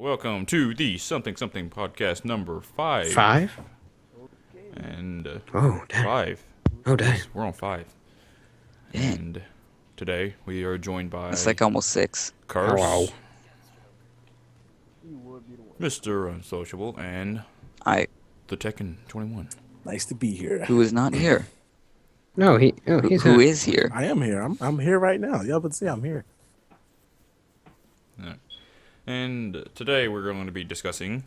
welcome to the Something Something podcast number 5. 5? And, Oh, damn. 5. Oh, damn. Yes, we're on 5. Damn. And today we are joined by It's like almost 6. Curse, Hello. MrUnsociable, and I the Tekken 21. Nice to be here. who is not here. No, he's Who here. is here? I am here. I'm here right now. Y'all would see I'm here. Yeah. And today we're going to be discussing,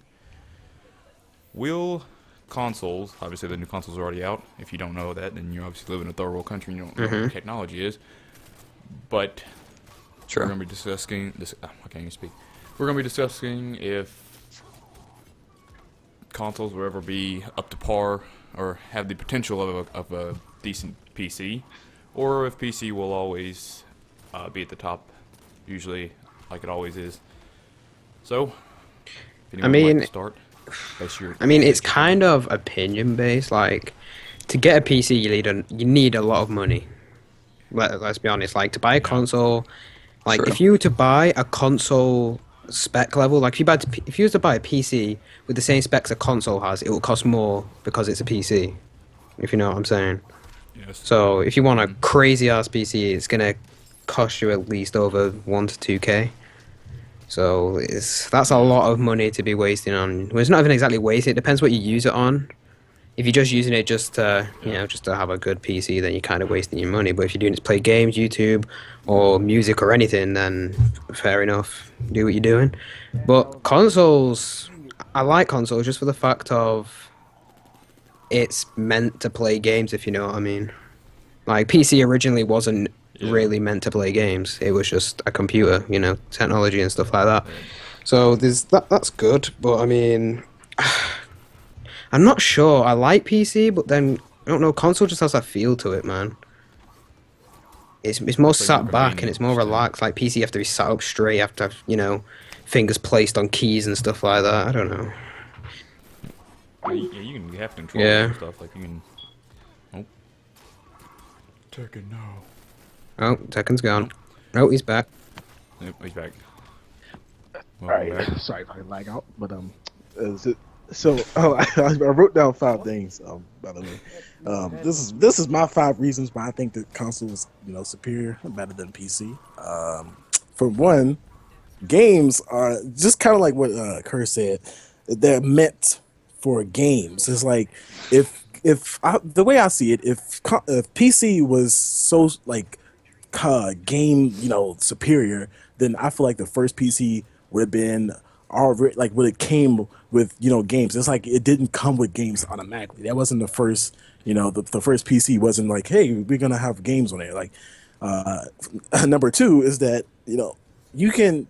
will consoles, obviously the new consoles are already out. If you don't know that, then you obviously live in a third world country and you don't know what technology is. But we're Sure. going to be discussing this. I can't even speak. We're going to be discussing if consoles will ever be up to par or have the potential of a decent PC, or if PC will always be at the top, usually like it always is. So, if anyone would like to start, that's your. I mean, it's kind of opinion based. Like, to get a PC, you need a lot of money. Let's be honest. Like, to buy a console, like True. if you were to buy a console spec level, like if you were to buy a PC with the same specs a console has, it will cost more because it's a PC. If you know what I'm saying. Yes. So if you want a crazy ass PC, it's gonna cost you at least over 1 to 2K. So that's a lot of money to be wasting on. Well, it's not even exactly wasted. It depends what you use it on. If you're just using it just to have a good PC, then you're kind of wasting your money. But if you're doing it to play games, YouTube, or music or anything, then fair enough. Do what you're doing. But consoles, I like consoles just for the fact of it's meant to play games, if you know what I mean. Like, PC originally wasn't really meant to play games. It was just a computer, technology and stuff like that. So that's good, but I mean, I'm not sure. I like PC, but then I don't know. Console just has that feel to it, man. It's more sat back and it's more relaxed. Like PC, you have to be sat up straight. You have to have fingers placed on keys and stuff like that. I don't know. Yeah, you have control and stuff. Like you can. Oh. Tekken, no. Oh, Tekken's gone. Oh, he's back. Yep, he's back. All right. Sorry if I lag out, but I wrote down 5 things. By the way, this is my 5 reasons why I think that console is superior, better than PC. For one, games are just kind of like what Kerr said. They're meant for games. It's like the way I see it, if PC was so like game superior, then I feel like the first PC would have been already like when it came with games. It's like it didn't come with games automatically. That wasn't the first the first PC wasn't like, hey, we're gonna have games on there. Like number 2 is that you can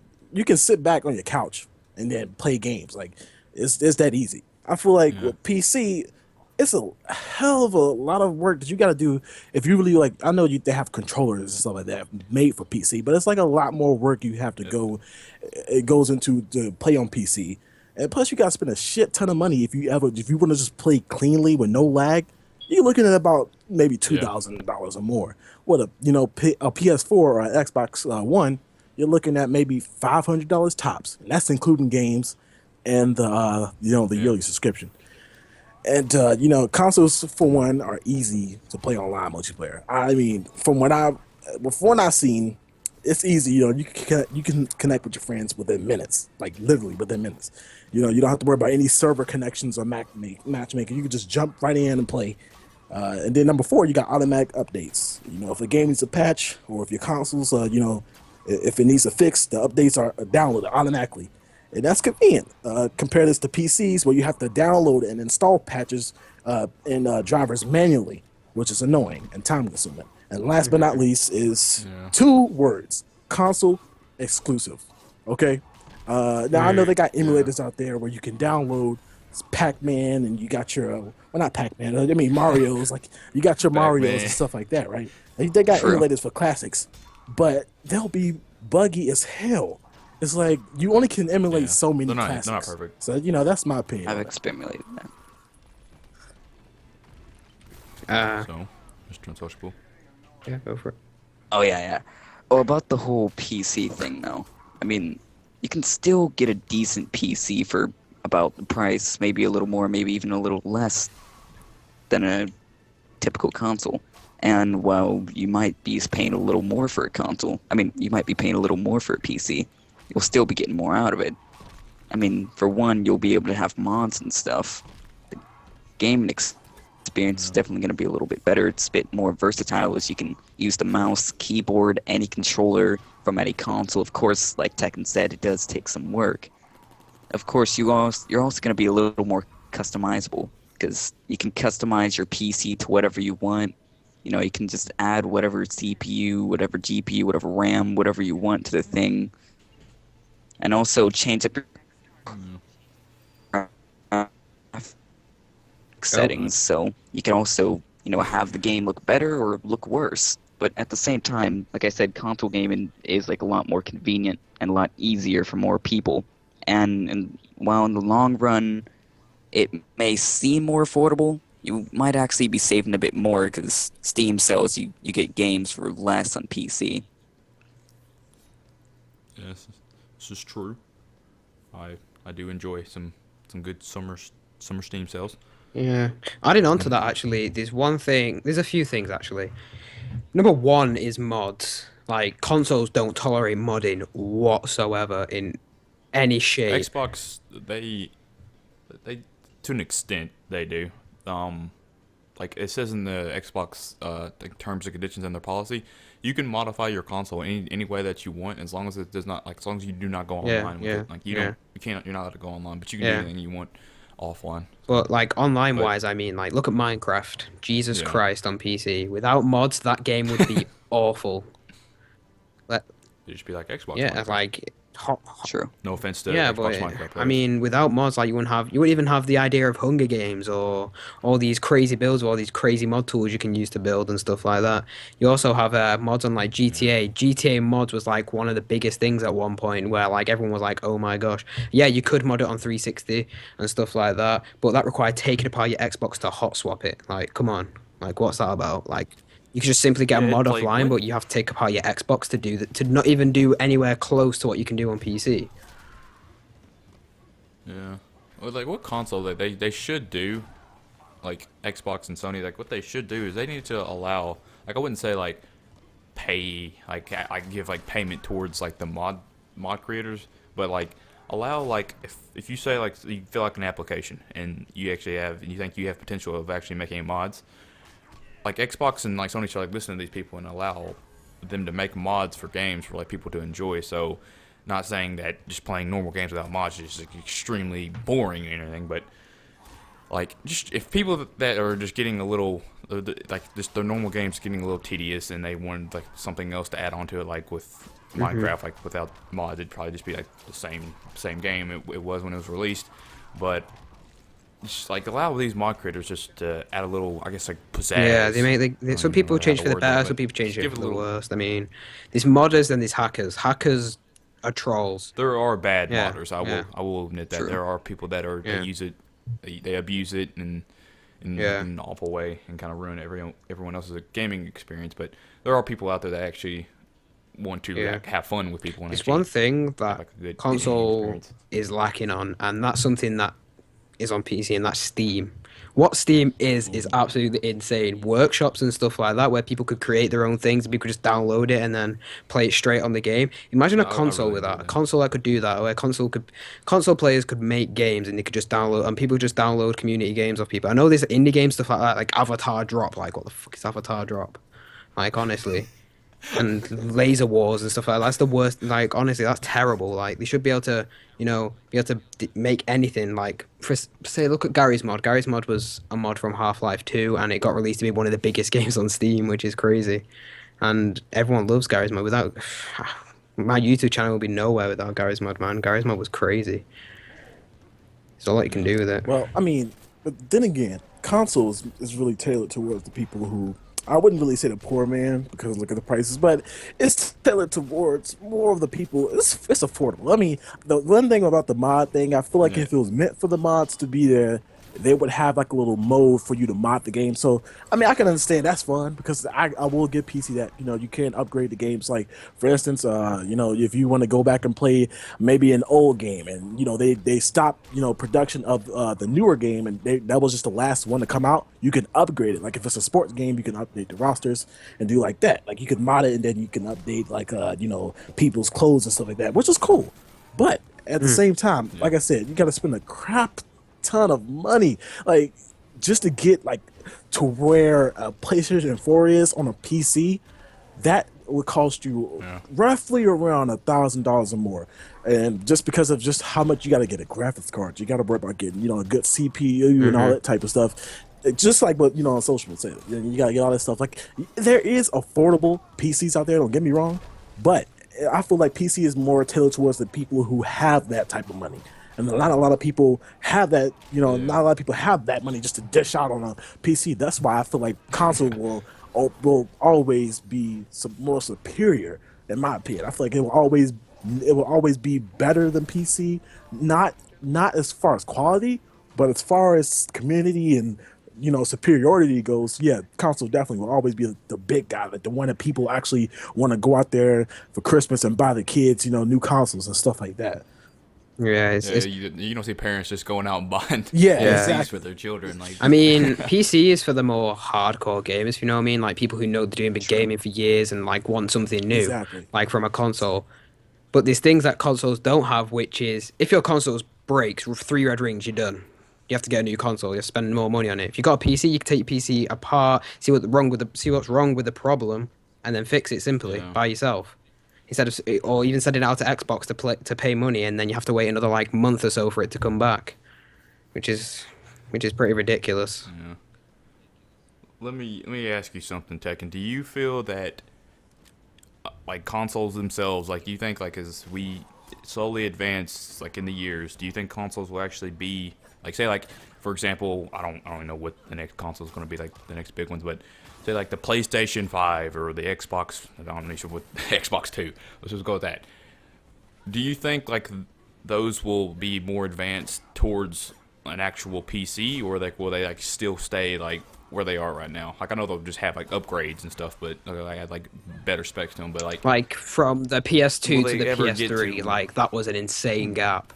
sit back on your couch and then play games. Like it's that easy. I feel like with PC, it's a hell of a lot of work that you got to do if you really like. I know they have controllers and stuff like that made for PC, but it's like a lot more work you have to go. It goes into to play on PC, and plus you got to spend a shit ton of money if you want to just play cleanly with no lag. You're looking at about maybe $2,000 or more. What a PS4 or an Xbox One, you're looking at maybe $500 tops, and that's including games and the yearly subscription. And consoles for one are easy to play online multiplayer. I mean, from what I've seen, it's easy. You can connect with your friends within minutes, like literally within minutes. You don't have to worry about any server connections or matchmaking. You can just jump right in and play. And then number 4, you got automatic updates. If a game needs a patch or if your consoles, if it needs a fix, the updates are downloaded automatically. And that's convenient. Compare this to PCs where you have to download and install patches and drivers manually, which is annoying and time consuming. And last but not least is 2 words: console exclusive. Okay. Now I know they got emulators out there where you can download Pac-Man and you got your not Pac-Man. I mean Mario's. Like you got your Mario's and stuff like that, right? They got emulators for classics, but they'll be buggy as hell. It's like you only can emulate so many classics. They're not perfect. So that's my opinion. I've experienced Uh, So, Mr. Unsociable. yeah, go for it. Oh, yeah. Oh, about the whole PC thing, though. I mean, you can still get a decent PC for about the price, maybe a little more, maybe even a little less than a typical console. And while you might be paying a little more for a console, I mean, you might be paying a little more for a PC, you'll still be getting more out of it. I mean, for one, you'll be able to have mods and stuff. The gaming experience is definitely going to be a little bit better. It's a bit more versatile, as you can use the mouse, keyboard, any controller from any console. Of course, like Tekken said, it does take some work. Of course, you're also going to be a little more customizable, because you can customize your PC to whatever you want. You know, you can just add whatever CPU, whatever GPU, whatever RAM, whatever you want to the thing. And also change up your settings, so you can also, you know, have the game look better or look worse. But at the same time, like I said, console gaming is like a lot more convenient and a lot easier for more people. And while in the long run, it may seem more affordable, you might actually be saving a bit more, because Steam sells you get games for less on PC. Yes, this is true. I do enjoy some good summer Steam sales. Yeah. Adding on to that, actually, there's a few things, actually. Number one is mods. Like, consoles don't tolerate modding whatsoever in any shape. Xbox, they to an extent they do. Like it says in the Xbox like terms and conditions in their policy, you can modify your console any way that you want, as long as it does not, like, as long as you do not go online with it. Like you're not allowed to go online, but you can do anything you want offline. But like online wise, I mean, like, look at Minecraft. Jesus Christ, on PC. Without mods, that game would be awful. It'd just be like Xbox. Yeah, Minecraft. like True. No offense to yeah, Xbox but Minecraft players. I mean, without mods, like, you wouldn't even have the idea of Hunger Games or all these crazy builds, or all these crazy mod tools you can use to build and stuff like that. You also have mods on like GTA. GTA mods was like one of the biggest things at one point, where like everyone was like, "Oh my gosh, yeah, you could mod it on 360 and stuff like that," but that required taking apart your Xbox to hot swap it. Like, come on, like, what's that about? Like, you could just simply get a mod like, offline, but you have to take apart your Xbox to do that, to not even do anywhere close to what you can do on PC. Yeah. Well, like, what console they should do, like Xbox and Sony, like what they should do is they need to allow, like, I wouldn't say like pay, like I give like payment towards like the mod creators, but like allow, like, if you say like you fill out an application and you actually have, and you think you have potential of actually making mods, like Xbox and like Sony should like listen to these people and allow them to make mods for games for like people to enjoy. So, not saying that just playing normal games without mods is just like extremely boring or anything, but like, just if people that are just getting a little, like, just their normal games getting a little tedious and they wanted like something else to add on to it, like with Minecraft, like without mods, it'd probably just be like the same game it was when it was released. But just like allow these mod creators just to add a little, I guess, like pizzazz. Yeah, some people change for the better, some people change it for the worst. I mean, there's modders and there's hackers. Hackers are trolls. There are bad modders. I will admit that. True. There are people that are they use it, they abuse it in an awful way and kind of ruin everyone else's gaming experience. But there are people out there that actually want to like, have fun with people. It's one thing that like a good console is lacking on, and that's something that is on PC, and that's Steam. What Steam is absolutely insane. Workshops and stuff like that, where people could create their own things, and people could just download it and then play it straight on the game. Imagine a console with that. A console that could do that, where console players could make games and they could just download, and people just download community games of people. I know there's indie game stuff like that, like Avatar Drop. Like, what the fuck is Avatar Drop? Like, honestly. And laser wars and stuff like that. That's the worst. Like, honestly, that's terrible. Like, they should be able to, make anything. Like, say, look at Gary's Mod. Gary's Mod was a mod from Half-Life 2, and it got released to be one of the biggest games on Steam, which is crazy. And everyone loves Gary's Mod. Without my YouTube channel would be nowhere without Gary's Mod, man. Gary's Mod was crazy. There's a lot you can do with it. Well, I mean, but then again, consoles is really tailored towards the people who, I wouldn't really say the poor man, because look at the prices, but it's tailored towards more of the people. It's affordable. I mean, the one thing about the mod thing, I feel like if it was meant for the mods to be there, they would have like a little mode for you to mod the game. So I mean, I can understand that's fun because I will give PC that you can upgrade the games. Like for instance, if you want to go back and play maybe an old game and they stopped production of the newer game and that was just the last one to come out, you can upgrade it. Like if it's a sports game, you can update the rosters and do like that. Like you can mod it and then you can update like people's clothes and stuff like that, which is cool. But at the same time, like I said, you got to spend a crap ton of money, like just to get like to where a PlayStation 4 is on a PC. That would cost you roughly around $1,000 or more, and just because of just how much you got to get a graphics card, you got to worry about getting a good CPU and all that type of stuff. Just like what Unsociable said, you got to get all that stuff. Like there is affordable PCs out there. Don't get me wrong, but I feel like PC is more tailored towards the people who have that type of money. And not a lot of people have that, not a lot of people have that money just to dish out on a PC. That's why I feel like console will always be more superior, in my opinion. I feel like it will always be better than PC. Not as far as quality, but as far as community and superiority goes, yeah, console definitely will always be the big guy, like the one that people actually want to go out there for Christmas and buy the kids, new consoles and stuff like that. Yeah, you don't see parents just going out and buying Yeah. PCs for their children. Like, I mean, PC is for the more hardcore gamers, you know what I mean? Like people who know they're doing big gaming for years and like want something new, like from a console. But there's things that consoles don't have, which is if your console breaks, 3 red rings, you're done. You have to get a new console. You have to spend more money on it. If you got a PC, you can take your PC apart, see what's wrong with the problem, and then fix it simply by yourself. Instead of, or even sending it out to Xbox to pay money, and then you have to wait another like month or so for it to come back, which is pretty ridiculous. Yeah. Let me ask you something, Tekken. Do you feel that like consoles themselves, like you think like as we slowly advance like in the years, do you think consoles will actually be like, say like for example, I don't even know what the next console is going to be, like the next big ones, but say like the PlayStation 5 or the Xbox, I'm not sure what Xbox 2. Let's just go with that. Do you think like those will be more advanced towards an actual PC, or like will they like still stay like where they are right now? Like I know they'll just have like upgrades and stuff, but I had like better specs to them. But like from the PS2 to the PS3, like that was an insane gap.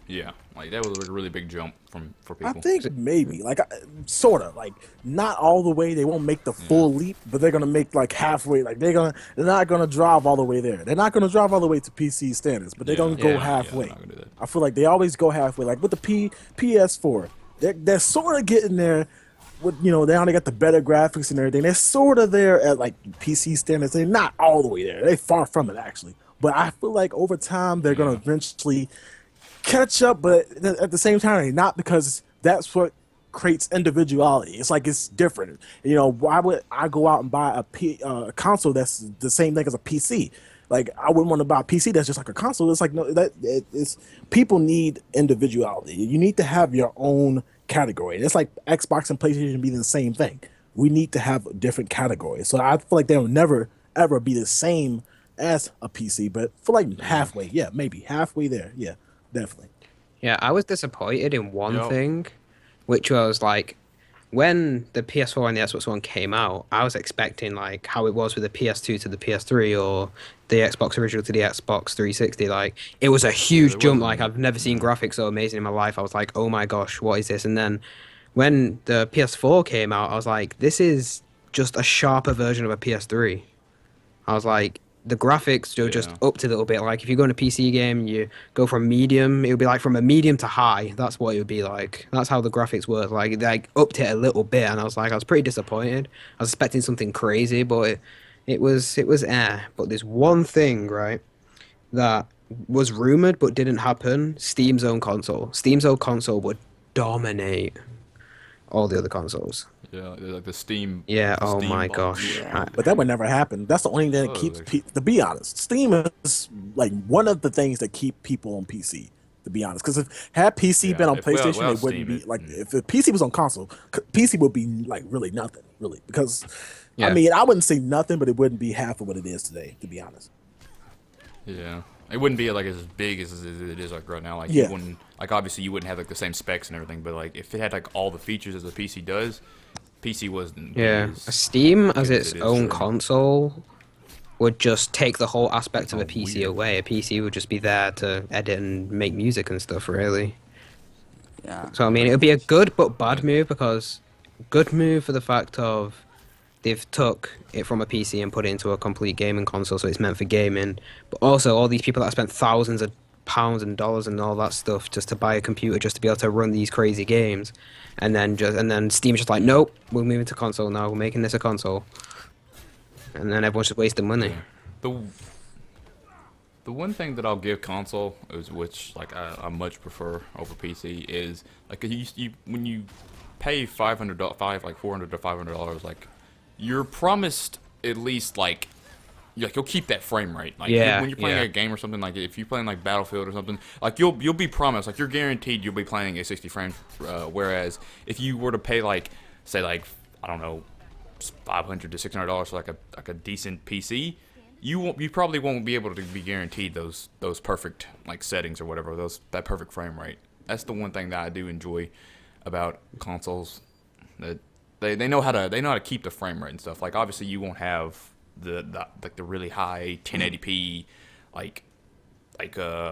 Yeah, like that was a really big jump for people. I think maybe like sort of like not all the way. They won't make the full leap, but they're gonna make like halfway. Like they're not gonna drive all the way there. They're not gonna drive all the way to PC standards, but they're gonna go halfway. I feel like they always go halfway. Like with the PS4, they're sort of getting there. With they only got the better graphics and everything. They're sort of there at like PC standards. They're not all the way there. They're far from it actually. But I feel like over time they're gonna eventually catch up, but at the same time, not, because that's what creates individuality. It's like it's different. Why would I go out and buy a console that's the same thing as a PC? Like I wouldn't want to buy a PC that's just like a console. It's like no, it's people need individuality. You need to have your own category. It's like Xbox and PlayStation being the same thing. We need to have different categories. So I feel like they'll never ever be the same as a PC, but for like halfway, maybe halfway there, definitely. Yeah, I was disappointed in one thing, which was like when the PS4 and the Xbox One came out, I was expecting like how it was with the PS2 to the PS3 or the Xbox original to the Xbox 360. Like it was a huge jump. Like I've never seen graphics so amazing in my life. I was like, oh my gosh, what is this? And then when the PS4 came out, I was like, this is just a sharper version of a PS3. I was like, the graphics are just upped a little bit. Like if you go in a PC game, you go from medium, it would be like from a medium to high. That's what it would be like. That's how the graphics were. Like upped it a little bit, and I was pretty disappointed. I was expecting something crazy, but it was But there's one thing, right, that was rumored but didn't happen. Steam's own console. Steam's own console would dominate all the other consoles. Yeah, like the Steam. Yeah. Oh Steam my box. gosh. Yeah, but that would never happen. That's the only thing that keeps people. To be honest, Steam is like one of the things that keep people on PC. To be honest, because if had PC been on PlayStation, it wouldn't be like if the PC was on console, PC would be like really nothing, really. Because I mean, I wouldn't say nothing, but it wouldn't be half of what it is today. To be honest. Yeah. It wouldn't be like as big as it is like right now. Like Yeah. you wouldn't like obviously you wouldn't have like the same specs and everything, but like if it had like all the features as a PC does, PC wasn't Yeah, as Steam as good its it is own today. console would just take the whole aspect of a Oh, PC weird. away. A PC would just be there to edit and make music and stuff, really. Yeah. So I mean, it would be a good but bad move because good move for the fact of they've took it from a PC and put it into a complete gaming console, so it's meant for gaming. But also, all these people that spent thousands of pounds and dollars and all that stuff just to buy a computer just to be able to run these crazy games, and then Steam's just like, nope, we're moving to console now. We're making this a console, and then everyone's just wasting money. The the one thing that I'll give console is which like I much prefer over PC is like you when you pay $400 to $500 like you're promised at least like you'll keep that frame rate like Yeah, when you're playing yeah. a game or something like if you're playing like Battlefield or something like you'll be promised like you're guaranteed you'll be playing at 60 frames whereas if you were to pay like say like I don't know $500 to $600 for like a decent PC you probably won't be able to be guaranteed those perfect like settings or whatever that perfect frame rate. That's the one thing that I do enjoy about consoles that they know how to keep the frame rate and stuff. Like obviously you won't have the like the really high 1080p like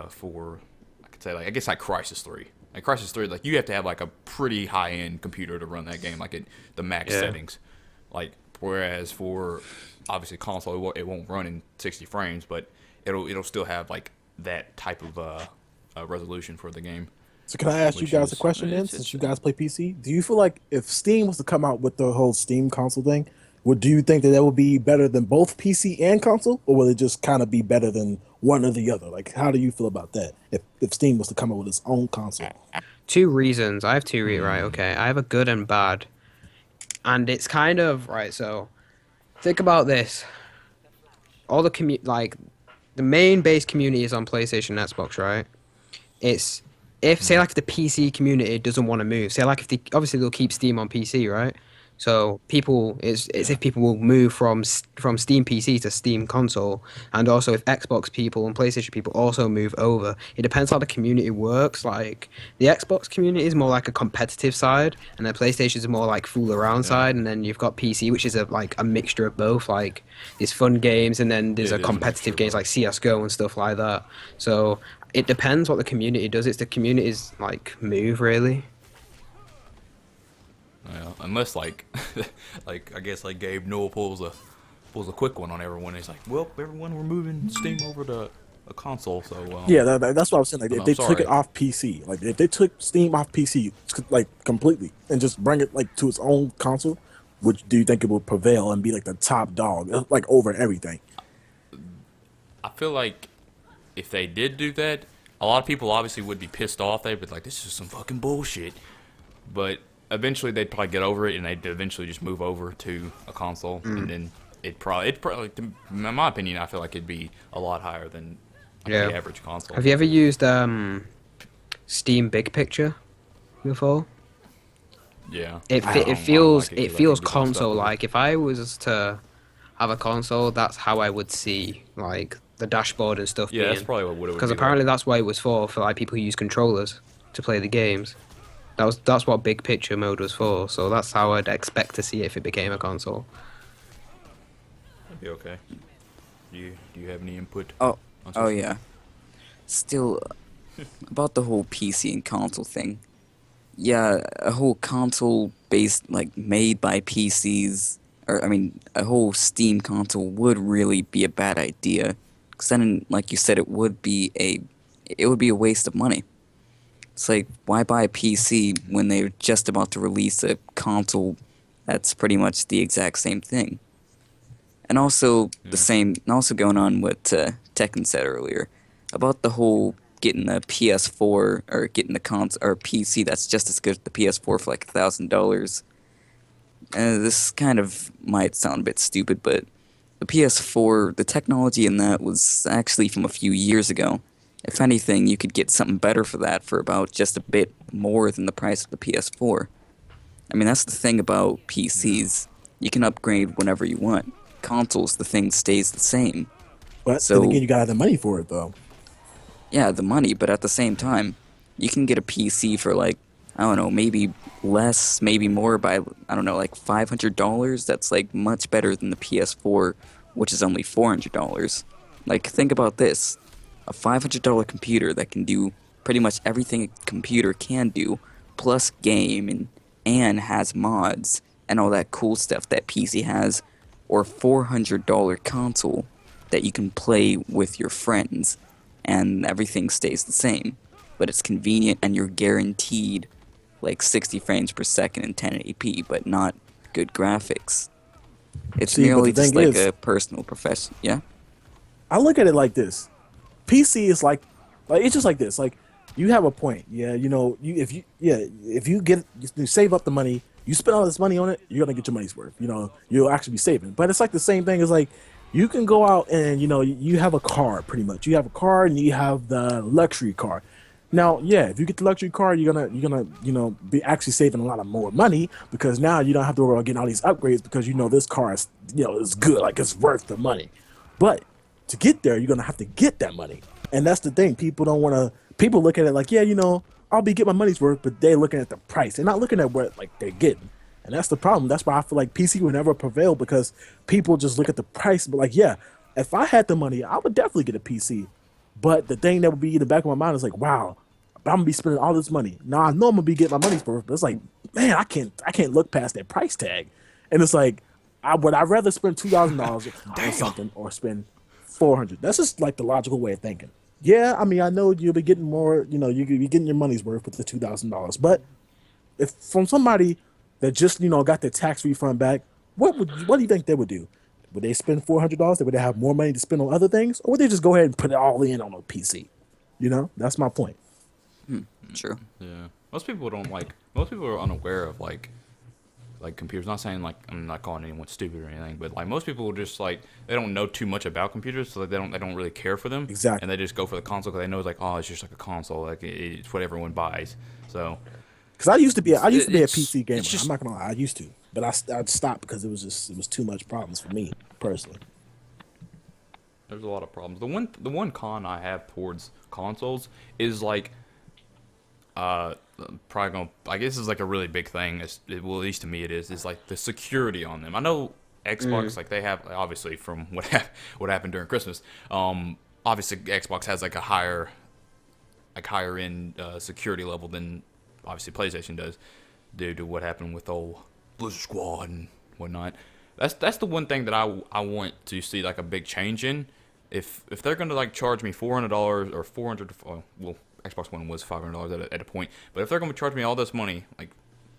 for I could say like I guess like Crysis 3. Like Crysis 3 like you have to have like a pretty high end computer to run that game like the max Yeah. settings. Like whereas for obviously console it won't run in 60 frames but it'll still have like that type of resolution for the game. So can I ask you Which guys a is- question then? it's- Since it's- you guys play PC, do you feel like if Steam was to come out with the whole Steam console thing, do you think that would be better than both PC and console, or will it just kind of be better than one or the other? Like, how do you feel about that? If Steam was to come out with its own console, Two reasons. I have two right. Okay, I have a good and bad, and it's kind of right. So think about this. All the like the main base community is on PlayStation and Xbox, right? It's if say like the PC community doesn't want to move. Say like if they obviously they'll keep Steam on PC, right? So people it's if people will move from Steam PC to Steam console, and also if Xbox people and PlayStation people also move over. It depends how the community works. Like the Xbox community is more like a competitive side, and the PlayStation is more like fool around side, and then you've got PC, which is like a mixture of both. Like there's fun games, and then there's It a is a competitive mixture, games but- like CS:GO and stuff like that. So it depends what the community does. It's the community's like move really. Yeah, unless like like I guess like Gabe Newell pulls a quick one on everyone. He's like, well, everyone, we're moving Steam over to a console. So yeah, that's what I was saying. Like, Oh, if no, they took it sorry. off PC, like if they took Steam off PC, like completely, and just bring it like to its own console, do you think it would prevail and be like the top dog, like over everything? I feel like if they did do that, a lot of people obviously would be pissed off. They'd be like, this is some fucking bullshit. But eventually they'd probably get over it and they'd eventually just move over to a console and then it'd probably in my opinion I feel like it'd be a lot higher than like, Yeah. the average console. Have you ever used Steam Big Picture before? Yeah. It I don't feels like it 'cause I feels can do some stuff console with it. like. If I was to have a console, that's how I would see like the dashboard and stuff. Yeah, that's being. probably what it would be. Because like. apparently that's what it was for like people who use controllers to play the games. That's what big picture mode was for. So that's how I'd expect to see it if it became a console. That'd be okay. Do you have any input? Oh, on oh social- yeah. Still, about the whole PC and console thing. Yeah, a whole console based, like, made by PCs, or, I mean, a whole Steam console would really be a bad idea. Because then, like you said, it would be a waste of money. It's like, why buy a PC when they're just about to release a console that's pretty much the exact same thing? And also going on what Tekken said earlier about the whole getting a PS4 or getting the console or PC that's just as good as the PS4 for like $1,000. This kind of might sound a bit stupid, but the PS4, the technology in that was actually from a few years ago. If anything, you could get something better for that for about just a bit more than the price of the PS4. I mean, that's the thing about PCs. You can upgrade whenever you want. Consoles, the thing stays the same. But So- then again, you gotta have the money for it though. Yeah, the money, but at the same time, you can get a PC for like, I don't know, maybe less, maybe more by, I don't know, like $500. That's like much better than the PS4, which is only $400. Like, think about this. A $500 computer that can do pretty much everything a computer can do, plus game and has mods and all that cool stuff that PC has, or $400 console that you can play with your friends and everything stays the same. But it's convenient and you're guaranteed like 60 frames per second in 1080p, but not good graphics. It's See, but merely the just thing like is, a personal profession. Yeah? I look at it like this. PC is like it's just like this. Like you have a point. Yeah, you know, if you get you save up the money, you spend all this money on it, you're gonna get your money's worth. You know, you'll actually be saving. But it's like the same thing as like you can go out and you know you have a car pretty much. You have a car and you have the luxury car. Now, yeah, if you get the luxury car, you're gonna you know be actually saving a lot of more money because now you don't have to worry about getting all these upgrades because you know this car is is good, like it's worth the money. But to get there, you're gonna have to get that money, and that's the thing. People don't want to. People look at it like, yeah, I'll be getting my money's worth, but they looking at the price. They're not looking at what like they're getting, and that's the problem. That's why I feel like PC will never prevail because people just look at the price. But like, yeah, if I had the money, I would definitely get a PC. But the thing that would be in the back of my mind is like, wow, but I'm gonna be spending all this money. Now I know I'm gonna be getting my money's worth, but it's like, man, I can't look past that price tag, and it's like, I'd rather spend $2,000 on something or spend 400. That's just like the logical way of thinking. Yeah, I mean, I know you'll be getting more. You know, you could be getting your money's worth with the $2,000, but if from somebody that just got their tax refund back, what do you think they would do? Would they spend $400? Would they have more money to spend on other things, or would they just go ahead and put it all in on a PC? That's my point. True. Yeah. Most people don't like. Most people are unaware of like computers. Not saying like I'm not calling anyone stupid or anything, but like most people just like they don't know too much about computers, so like, they don't really care for them. Exactly. And they just go for the console because they know it's like it's just like a console, like it's what everyone buys. So Because I used to be a it's PC gamer. it's just I'm not gonna lie, I used to, but I'd stopped because it was too much problems for me personally. there's a lot of problems. The one con I have towards consoles is like probably gonna. I guess is like a really big thing. Well, at least to me it is. Is like the security on them. I know Xbox like they have obviously from what happened during Christmas. Obviously Xbox has like a higher end security level than obviously PlayStation does due to what happened with old Blizzard Squad and whatnot. That's the one thing that I want to see like a big change in. If they're gonna like charge me $400 or 400, well, Xbox One was $500 at a point, but if they're gonna charge me all this money, like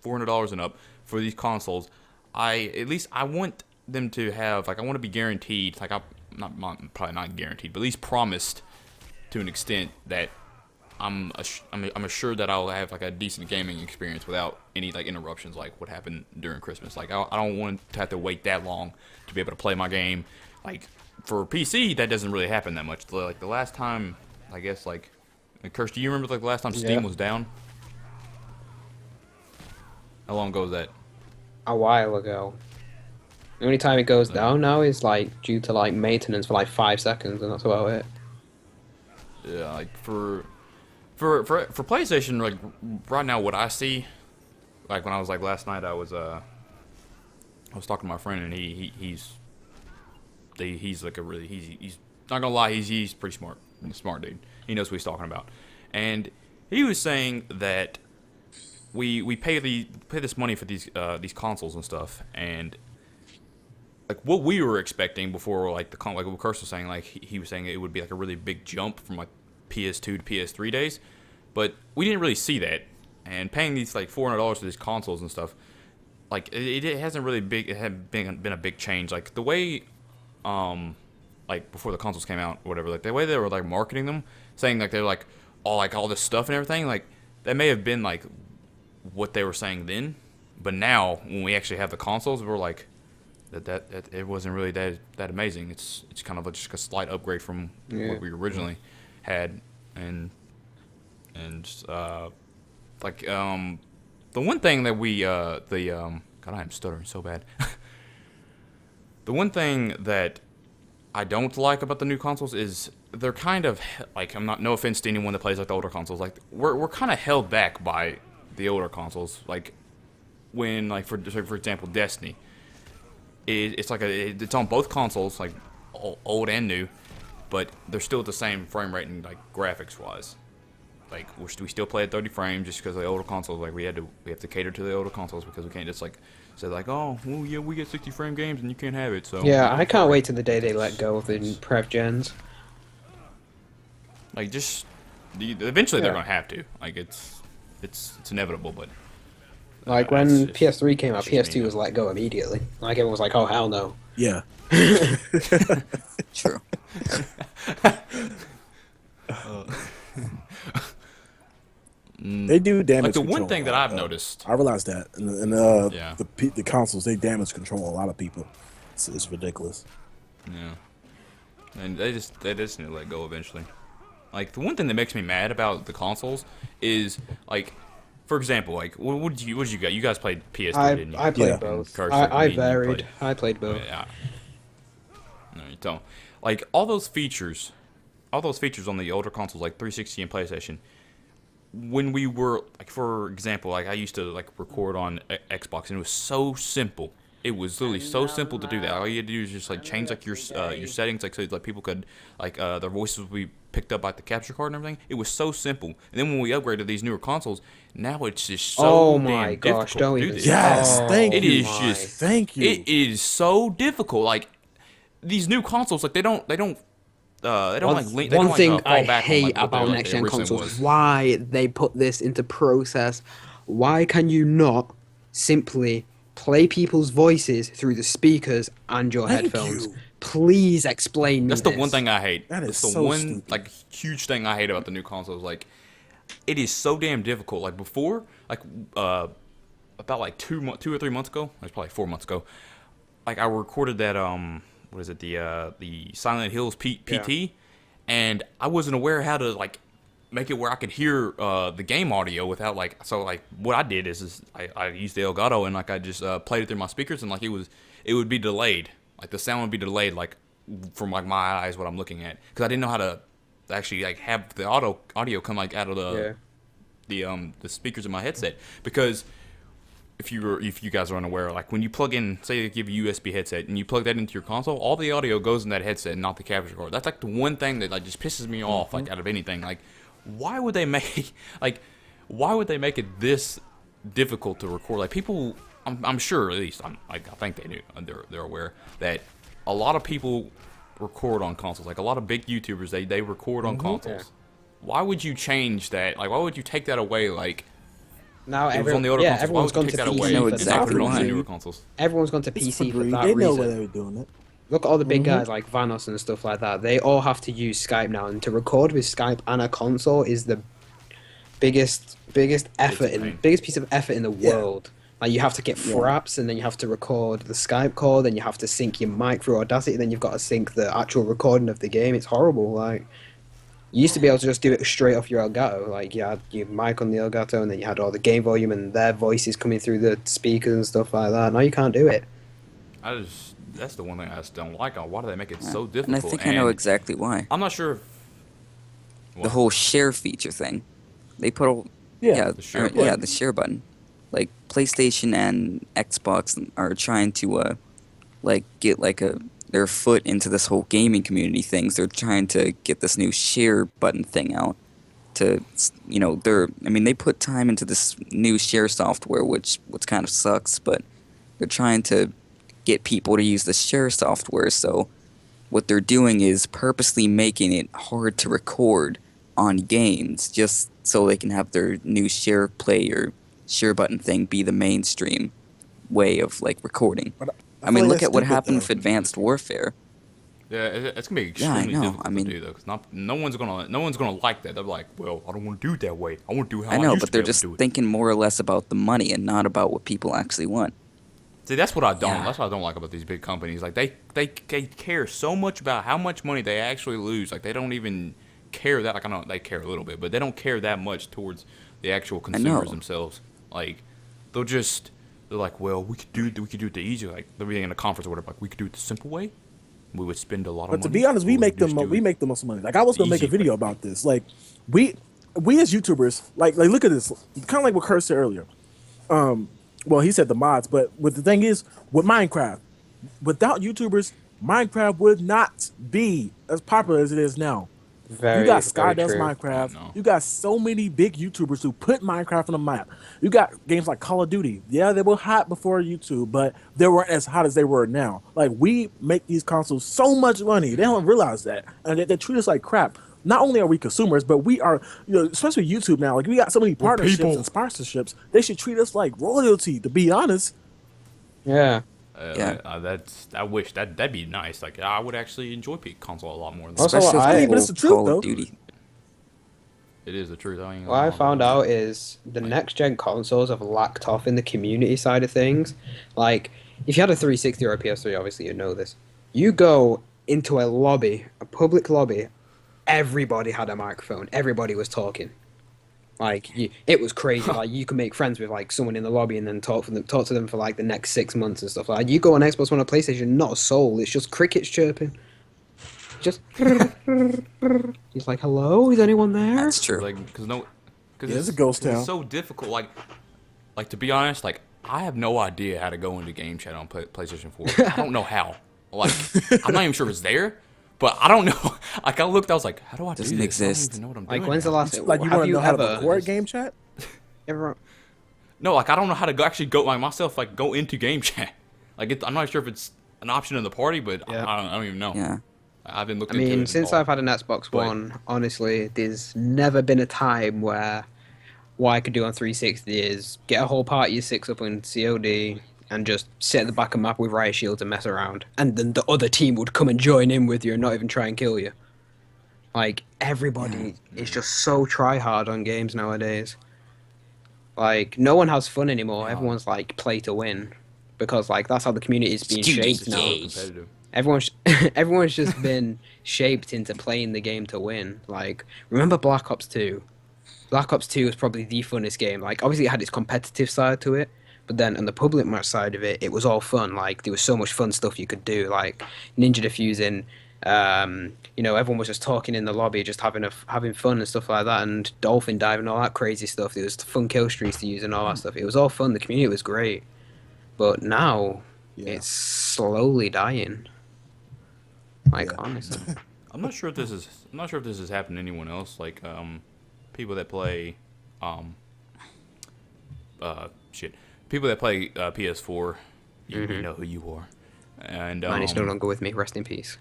$400 and up for these consoles, at least I want them to have like I want to be guaranteed, like I'm probably not guaranteed, but at least promised to an extent that I'm assured that I'll have like a decent gaming experience without any like interruptions like what happened during Christmas. Like I don't want to have to wait that long to be able to play my game. Like for PC, that doesn't really happen that much. Like the last time, I guess like, Kirst, do you remember like the last time Steam was down? How long ago was that? A while ago. The only time it goes down now is like due to like maintenance for like 5 seconds, and that's about it. Yeah, like for PlayStation, like right now, what I see, like when I was like last night, I was talking to my friend, and he's like he's not gonna lie, he's pretty smart dude. He knows what he's talking about, and he was saying that we pay this money for these consoles and stuff, and like what we were expecting before, like like what Curse was saying, like he was saying it would be like a really big jump from like PS2 to PS3 days, but we didn't really see that. And paying these like $400 for these consoles and stuff, like it hasn't really been a big change. Like the way, like before the consoles came out or whatever, like the way they were like marketing them, saying like they're like all this stuff and everything, like that may have been like what they were saying then, but now when we actually have the consoles, we're like that it wasn't really that amazing. It's kind of just a slight upgrade from what we originally had, and like the one thing that God, I am stuttering so bad. The one thing that I don't like about the new consoles is they're kind of like, I'm not, no offense to anyone that plays like the older consoles, like we're kind of held back by the older consoles. Like when, like for example, Destiny, it's like it's on both consoles, like old and new, but they're still at the same frame rate and like graphics wise. Like we still play at 30 frames just because of the older consoles. Like we have to cater to the older consoles because we can't just like say like, oh well, yeah, we get 60 frame games and you can't have it. So Yeah, I can't wait till the day they let go of the prep gens. like just eventually they're Yeah. gonna have to. Like it's inevitable, but Like it's when just- PS3 came out, it's just PS2 me, was let go immediately. Like everyone was like, "Oh hell no." Yeah. True. They do damage. Like the control one thing a that lot, I've though. noticed. I realized that, and Yeah. the consoles, they damage control a lot of people. It's ridiculous. Yeah. And they just need to let go eventually. Like the one thing that makes me mad about the consoles is like, for example, like what did you got? You guys played PS3, didn't you? I played Yeah. both. Cursor, I you varied. played- I played both. Yeah. No, you don't. Like all those features on the older consoles, like 360 and PlayStation. When we were like, for example, like I used to like record on Xbox, and it was so simple. It was literally so simple to do that. All you had to do is just like change like your settings, like so like people could like their voices would be picked up by the capture card and everything. It was so simple. And then when we upgraded these newer consoles, now it's just so Oh my damn gosh! difficult Don't to do even. this. Yes, Oh thank It you. is just Thank you. It is so difficult. Like these new consoles, like they don't like link. They One don't, thing like, fall I back on, hate like, what about they next gen originally consoles was. is why they put this into process. Why can you not simply play people's voices through the speakers and your Thank headphones? you. Please explain me That's the this. one thing I hate. That is That's the so one stupid. like huge thing I hate about the new consoles. Like, it is so damn difficult. Like before, like about like 2 or 3 months ago, it's probably 4 months ago. Like I recorded that what is it, the Silent Hills PT, and I wasn't aware how to like make it where I could hear the game audio without like, so like what I did is I used the Elgato and like I just played it through my speakers, and like it would be delayed, like the sound would be delayed like from like my eyes what I'm looking at, because I didn't know how to actually like have the audio come like out of the speakers in my headset. Because if you guys are unaware, like when you plug in, say they give you a USB headset and you plug that into your console, all the audio goes in that headset and not the capture card. That's like the one thing that like just pisses me off, like out of anything. Like why would they make it this difficult to record? Like people, I'm sure, at least I think they do. They're aware that a lot of people record on consoles. Like a lot of big YouTubers, they record on consoles. Yeah. Why would you change that? Like why would you take that away? Like Now it was on the older consoles. Why everyone's would you gone take to that PC away I know for and exactly not put it on why. the newer consoles? Everyone's gone to It's PC for free. that They know reason. why they were doing it. Look at all the big guys like Vanos and stuff like that. They all have to use Skype now, and to record with Skype and a console is the biggest effort pain. biggest piece of effort in the world. Like you have to get fraps, and then you have to record the Skype call, then you have to sync your mic through Audacity, then you've got to sync the actual recording of the game. It's horrible. Like you used to be able to just do it straight off your Elgato. Like you had your mic on the Elgato, and then you had all the game volume and their voices coming through the speakers and stuff like that. Now you can't do it. That's the one thing I just don't like. Why do they make it so difficult? And I think I know exactly why. I'm not sure if The whole share feature thing. They put a Yeah. The share the share button. Like PlayStation and Xbox are trying to like get like their foot into this whole gaming community things. They're trying to get this new share button thing out. They put time into this new share software, which kind of sucks, but they're trying to get people to use the share software. So what they're doing is purposely making it hard to record on games, just so they can have their new share play or share button thing be the mainstream way of like recording. But I mean, feel look like at what that's stupid, happened though. with Advanced Warfare. yeah, it's gonna be Yeah, I extremely know. difficult I mean- to do though, because no one's gonna like that. They're like, well, I don't want to do it that way. I want to do how I know, used but to be they're able to just do it. thinking more or less about the money and not about what people actually want. See, that's what I don't. Yeah. That's what I don't like about these big companies. Like they care so much about how much money they actually lose. Like they don't even care that. Like I know they care a little bit, but they don't care that much towards the actual consumers themselves. Like they're like, well, we could do it the easy. Like they'll be in a conference or whatever. Like we could do it the simple way. we would spend a lot of But money. to be honest, we or make just do we it make the most money. Like I was gonna make a easy way. video about this. Like we as YouTubers, like look at this. Kind of like what Kurt said earlier. Well, he said the mods, but the thing is with Minecraft, without YouTubers, Minecraft would not be as popular as it is now. Very, You got very Skydust true. Minecraft. I know. You got so many big YouTubers who put Minecraft on the map. You got games like Call of Duty. Yeah, they were hot before YouTube, but they weren't as hot as they were now. Like we make these consoles so much money. They don't realize that, and they treat us like crap. Not only are we consumers, but we are, especially YouTube now. Like we got so many partnerships people. and sponsorships. They should treat us like royalty. To be honest. Yeah. I wish that'd be nice. Like I would actually enjoy console a lot more than Also, Especially I- with but it's the truth, Call though. of Duty. it is the truth. I ain't What I gonna found lie. out is the next gen consoles have lacked off in the community side of things. Like, if you had a 360 or a PS3, obviously you know this. You go into a lobby, a public lobby, everybody had a microphone. Everybody was talking. Like, it was crazy. Like, you could make friends with like someone in the lobby and then talk to them for like the next 6 months and stuff. Like, you go on Xbox One or PlayStation, not a soul. It's just crickets chirping. Just. He's like, hello, is anyone there? That's true. Like because Yeah, it's a ghost town. It's so difficult. Like to be honest, like I have no idea how to go into game chat on PlayStation 4. I don't know how. Like I'm not even sure it's there, but I don't know. Like I looked, I was like, how do I do Doesn't this? exist. I don't even know what I'm Like, doing. when's the now. last? Like you have want to you know how ever? to record game chat? Ever, No, like I don't know how to actually go like myself. Like go into game chat. Like I'm not sure if it's an option in the party, but Yeah. I don't even know. Yeah. I've been I looking. into mean, it since all. I've had an Xbox But- One, honestly, there's never been a time where what I could do on 360 is get a whole party of 6 up in COD and just sit at the back of the map with riot shields and mess around, and then the other team would come and join in with you and not even try and kill you. Like, everybody is just so try hard on games nowadays. Like, no one has fun anymore. Everyone's like play to win, because like that's how the community is being shaped now. competitive. Everyone's just been shaped into playing the game to win. Like, remember Black Ops 2? Black Ops 2 was probably the funnest game. Like, obviously it had its competitive side to it, but then on the public match side of it, it was all fun. Like, there was so much fun stuff you could do, like ninja defusing. Everyone was just talking in the lobby, just having fun and stuff like that, and dolphin diving, all that crazy stuff. There was fun kill streaks to use and all that stuff. It was all fun. The community was great, but now it's slowly dying. Like, honestly. I'm not sure if this has happened to anyone else. Like people that play people that play PS4. You know who you are. And Mine is no longer with me. Rest in peace.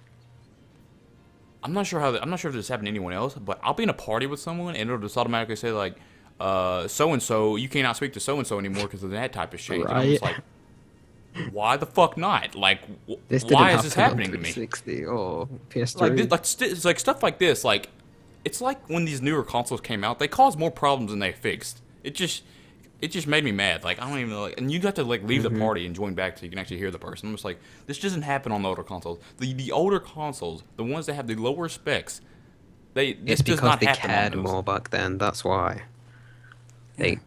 I'm not sure if this happened to anyone else, but I'll be in a party with someone and it'll just automatically say like, so and so, you cannot speak to so and so anymore because of that type of shit. And I'm just like, why the fuck not? Like, This didn't why happen is this happening on to me? 360 or PS3. It's like stuff like this. Like, it's like when these newer consoles came out, they caused more problems than they fixed. It just made me mad. Like, I don't even know. Like, and you have to like leave the party and join back so you can actually hear the person. I'm just like, this doesn't happen on the older consoles. The older consoles, the ones that have the lower specs, this It's does because not they happen cared on those. more back then. That's why. They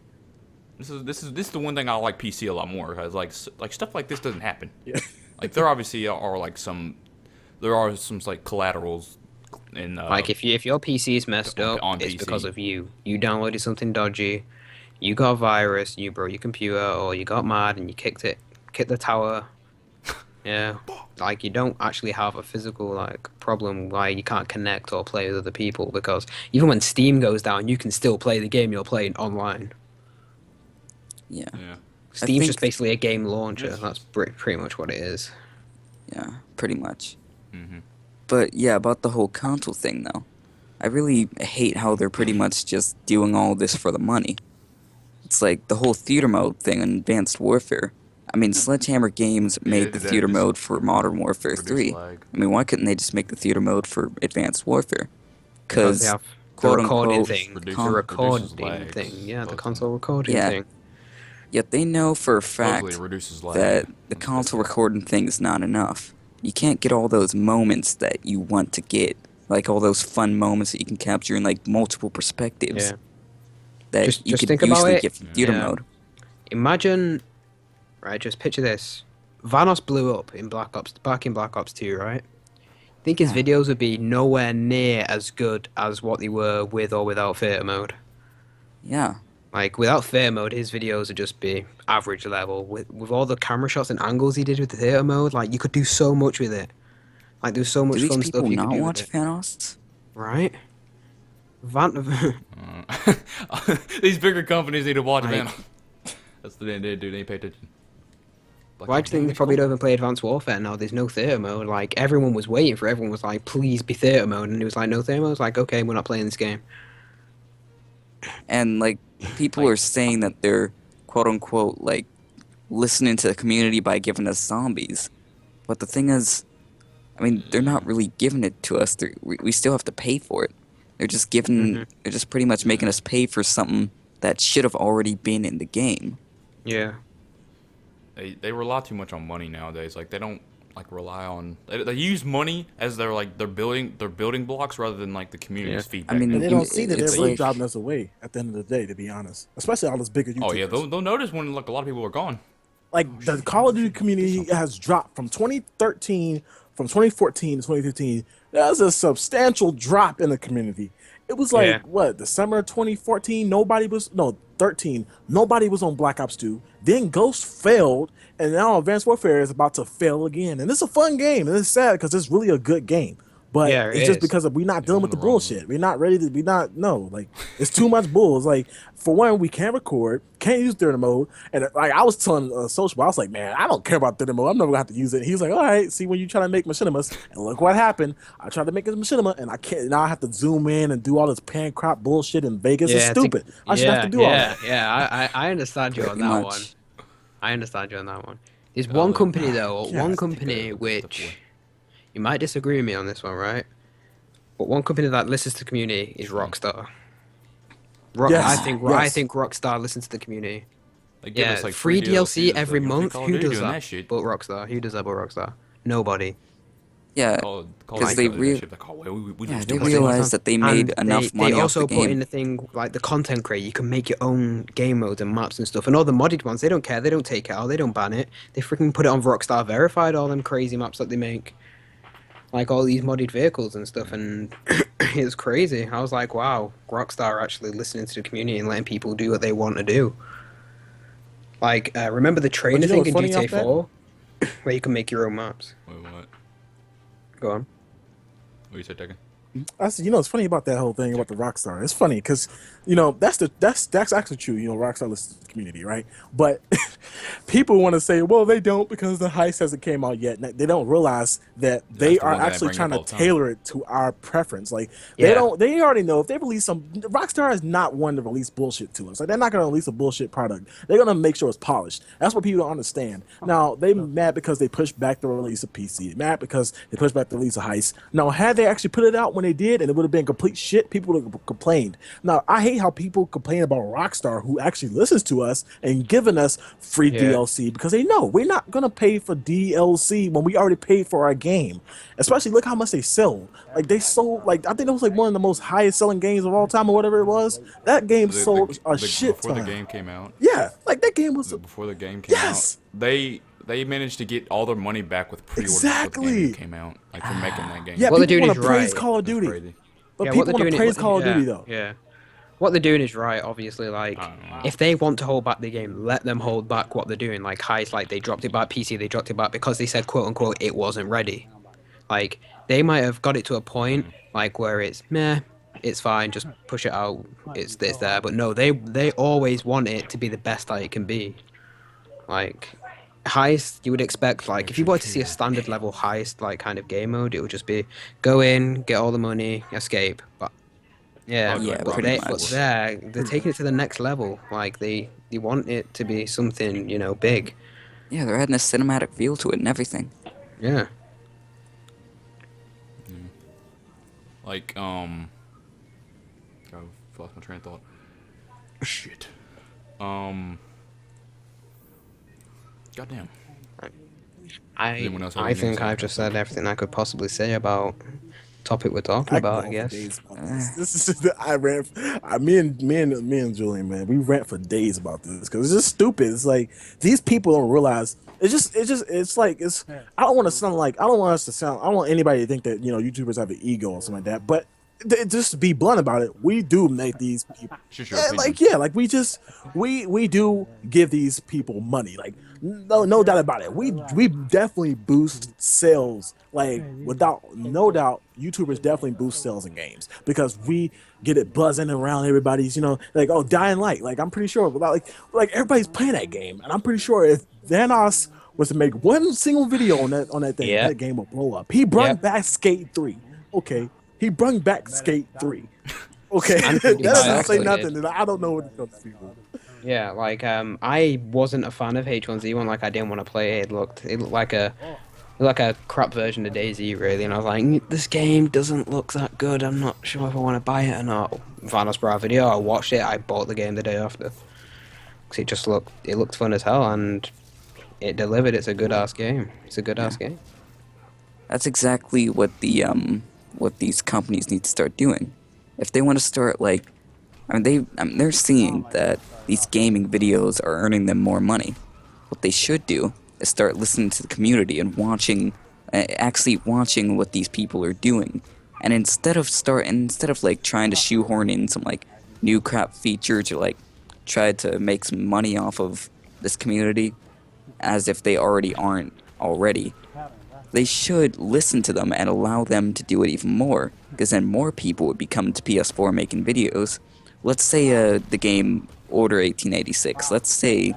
This is the one thing I like PC a lot more because like stuff like this doesn't happen. Yeah. Like there obviously are like some like collaterals in like if your PC is messed up, on it's PC. because of you. You downloaded something dodgy, you got a virus, you broke your computer, or you got mad and you kicked the tower. Yeah, like you don't actually have a physical like problem why you can't connect or play with other people, because even when Steam goes down, you can still play the game you're playing online. Yeah. yeah. Steam's think- just basically a game launcher. Yes. That's pretty much what it is. Yeah, pretty much. Mhm. But yeah, about the whole console thing though, I really hate how they're pretty much just doing all this for the money. It's like the whole theater mode thing in Advanced Warfare. I mean, Sledgehammer Games made the that theater just mode for Modern Warfare produce 3. lag. I mean, why couldn't they just make the theater mode for Advanced Warfare? Because they have the quote recording unquote, thing, reduces- the recording reduces lag. thing, yeah, the Both. console recording Yeah. thing. Yet they know for a fact Supposedly it reduces lag. that the console recording thing is not enough. You can't get all those moments that you want to get, like all those fun moments that you can capture in like multiple perspectives Yeah. that Just- you just could think about usually it. get from theater Yeah. mode. Imagine, right? Just picture this: Vanos blew up in back in Black Ops 2, right? think his Yeah. videos would be nowhere near as good as what they were with or without theater mode. Yeah. Like without theater mode, his videos would just be average level. With all the camera shots and angles he did with the theater mode, like you could do so much with it. Like there's so Do much these fun people stuff you could not do with watch it, Thanos? right? Van, These bigger companies need to watch Like- man. That's the thing they do. They pay attention. Like, why do you think they it's probably cool. don't even play Advanced Warfare now? There's no theater mode. Like everyone was waiting for. Everyone was like, "Please be theater mode," and it was like, "No theater mode." It's like, okay, we're not playing this game. And like people are saying that they're quote unquote like listening to the community by giving us zombies. But the thing is, I mean, they're not really giving it to us. We still have to pay for it. They're just giving. They're just pretty much making us pay for something that should have already been in the game. Yeah. They rely too much on money nowadays. Like they don't like rely on. They use money as their building blocks rather than like the community's Yeah. feedback. I mean, And they You- don't see that they're it's really like- driving us away at the end of the day, to be honest. Especially all those bigger YouTubers. oh yeah, they'll notice when like a lot of people are gone. Like the Call of Duty community has dropped from 2013, from 2014 to 2015. There's a substantial drop in the community. It was like Yeah. what, December 2014? Nobody was 13. Nobody was on Black Ops 2. Then Ghost failed, and now Advanced Warfare is about to fail again. And it's a fun game, and it's sad because it's really a good game. But Yeah, it it's just is. because we're not dealing with the on the wrong bullshit. We're not ready to. Like it's too much bull. It's like for one, we can't record, can't use theater mode, and like I was telling Social, I was like, man, I don't care about theater mode. I'm never gonna have to use it. He was like, all right, see when you try to make machinimas, and look what happened. I tried to make a machinima, and I can't. Now I have to zoom in and do all this pan crop bullshit in Vegas. It's stupid. I should have to do all that. Yeah, I understand you on Pretty that much. one. I understand you on that one. There's Well, one then- company though, Yeah, one it's company the which boy. you might disagree with me on this one, right? But one company that listens to the community is Rockstar. Yes, I yes. think Rockstar listens to the community. They give Yeah, us, like, free DLC DLCs, every like, you month. think Call of Who Duty does doing that? shit? But Rockstar. Who does that but Rockstar? Nobody. Yeah. Call of 'Cause Duty they does that rea- shit. Like, oh, we Yeah, lose they too much realize money. that they made And enough money they off also the put game. in the thing like the content creator. You can make your own game modes and maps and stuff. And all the modded ones, they don't care. They don't take it out. They don't ban it. They freaking put it on Rockstar Verified. All them crazy maps that they make, like all these modded vehicles and stuff. And it's crazy. I was like, wow, Rockstar are actually listening to the community and letting people do what they want to do. Like, remember the trainer you know thing what's in funny GTA off that? 4, where you can make your own maps. Wait, what? Go on. What you said, Tekken? I said, it's funny about that whole thing about the Rockstar. It's funny because, that's actually true. Rockstar listens to the community, right? But people want to say, well, they don't because the heist hasn't came out yet. They don't realize that they the are one that I actually bring trying up to all the time. tailor it to our preference. Like Yeah. they already know if they release some. Rockstar is not one to release bullshit to us. Like they're not going to release a bullshit product. They're going to make sure it's polished. That's what people don't understand. Now they mad because they pushed back the release of PC. Mad because they pushed back the release of heist. Now had they actually put it out when they did, and it would have been complete shit, people would have complained. Now I hate how people complain about Rockstar, who actually listens to us and giving us free Yeah. DLC, because they know we're not gonna pay for DLC when we already paid for our game. Especially look how much they sold. Like they sold, like I think that was like one of the most highest selling games of all time or whatever it was. That game sold a shit before ton. the game came out. Yeah, like that game was Before the game came Yes! out, they managed to get all their money back with pre-orders Exactly. before the game came out, like for making that game. yeah. What they're People doing want is to praise right. Call of That's Duty, crazy. but Yeah, what people they're want doing to is- praise what- Call of yeah, Duty though. Yeah. What they're doing is right, obviously. Like, I don't know. if they want to hold back the game, let them hold back what they're doing. Like, Heist, like, they dropped it back PC, they dropped it back because they said, quote unquote, it wasn't ready. Like, they might have got it to a point, like, where it's, meh, it's fine, just push it out, it's there. But no, they always want it to be the best that it can be. Like, Heist, you would expect, like, if you wanted to see a standard level Heist, like, kind of game mode, it would just be go in, get all the money, escape. But yeah, Oh, yeah, but pretty but much. they're taking it to the next level. Like they want it to be something, big. Yeah, they're adding a cinematic feel to it and everything. Yeah. Like, I lost my train of thought. Shit. Goddamn. Anyone else have I anything to think say I've about just said everything I could possibly say about topic we're talking I can about, go I on for guess. days about this. This is I rant. Me and Julian, man, we rant for days about this because it's just stupid. It's like these people don't realize. It's I don't want to sound like I don't want us to sound. I don't want anybody to think that YouTubers have an ego or something like that. But just to be blunt about it, we do make these people. It's just your opinion. Like we do give these people money. Like no doubt about it. We definitely boost sales. Like without no doubt, YouTubers definitely boost sales in games because we get it buzzing around everybody's. Like Dying Light. Like I'm pretty sure like everybody's playing that game, and I'm pretty sure if Thanos was to make one single video on that thing, Yeah. that game will blow up. He brought Yep. back Skate 3. Okay. He brought back Skate 3. Okay. And That doesn't say Exactly. nothing. And I don't know what it comes to people. Yeah, like I wasn't a fan of H1Z1. Like I didn't want to play it. It looked like a crap version of DayZ, really. And I was like, this game doesn't look that good. I'm not sure if I want to buy it or not. Vanos brought a video. I watched it. I bought the game the day after. Cause it looked fun as hell, and it delivered. It's a good ass game. It's a good ass game. That's exactly what what these companies need to start doing. If they want to start they're seeing that these gaming videos are earning them more money. What they should do is start listening to the community and actually watching what these people are doing. And instead of trying to shoehorn in some like new crap features or like try to make some money off of this community as if they already aren't already. They should listen to them and allow them to do it even more, because then more people would be coming to PS4 making videos. Let's say the game Order 1886. Let's say,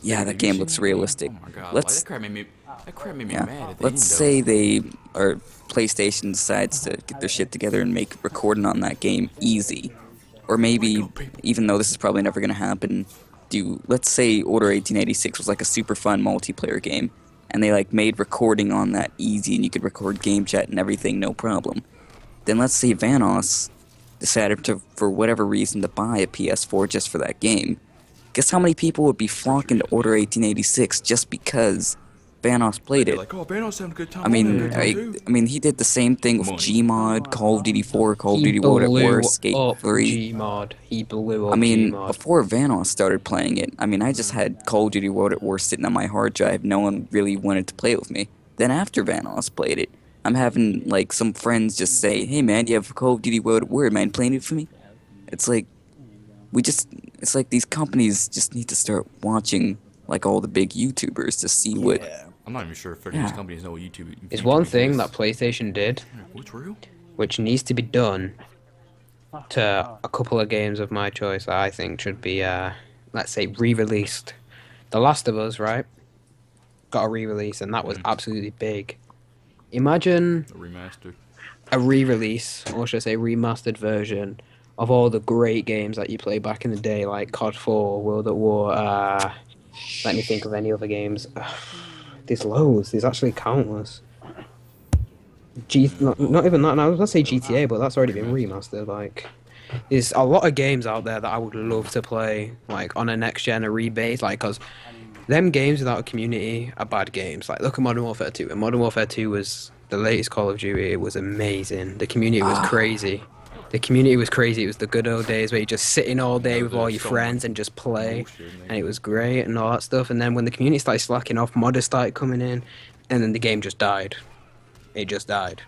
yeah, that game looks realistic. Oh my god, Let's that crap made me yeah. mad at the Let's end, say though. PlayStation decides to get their shit together and make recording on that game easy, or maybe even though this is probably never gonna happen, let's say Order 1886 was like a super fun multiplayer game, and they like made recording on that easy, and you could record game chat and everything no problem. Then let's say Vanos decided to, for whatever reason, to buy a PS4 just for that game. Guess how many people would be flocking to Order 1886 just because Vanos played it? Like, oh, Banos having a good time. I mean, he did the same thing with Gmod, Call of Duty 4, Call of Duty World at War, Skate 3. Gmod. He blew up I mean, Gmod. before Vanos started playing it, I mean, I just had Call of Duty World at War sitting on my hard drive. No one really wanted to play it with me. Then after Vanos played it, I'm having, like, some friends just say, hey, man, do you have Call of Duty World at War? Man, playing it for me? It's like, it's like these companies just need to start watching, like, all the big YouTubers to see what... I'm not even sure if these Yeah. companies know what YouTube. It's YouTube one thing is. that PlayStation did, What's real? which needs to be done to a couple of games of my choice that I think should be, let's say, re-released. The Last of Us, right? Got a re-release, and that was absolutely big. Imagine A remaster. a re-release, or should I say remastered version, of all the great games that you played back in the day, like COD 4, World at War, let me think of any other games. There's loads. There's actually countless. Not even that. I was gonna say GTA, but that's already been remastered. Like, there's a lot of games out there that I would love to play, like on a next gen, a rebase. Like, cause them games without a community are bad games. Like, look at Modern Warfare 2. And Modern Warfare 2 was the latest Call of Duty. It was amazing. The community was crazy. The community was crazy. It was the good old days where you just sit in all day with all your friends and just play, and it was great and all that stuff. And then when the community started slacking off, modders started coming in, and then the game just died. It just died.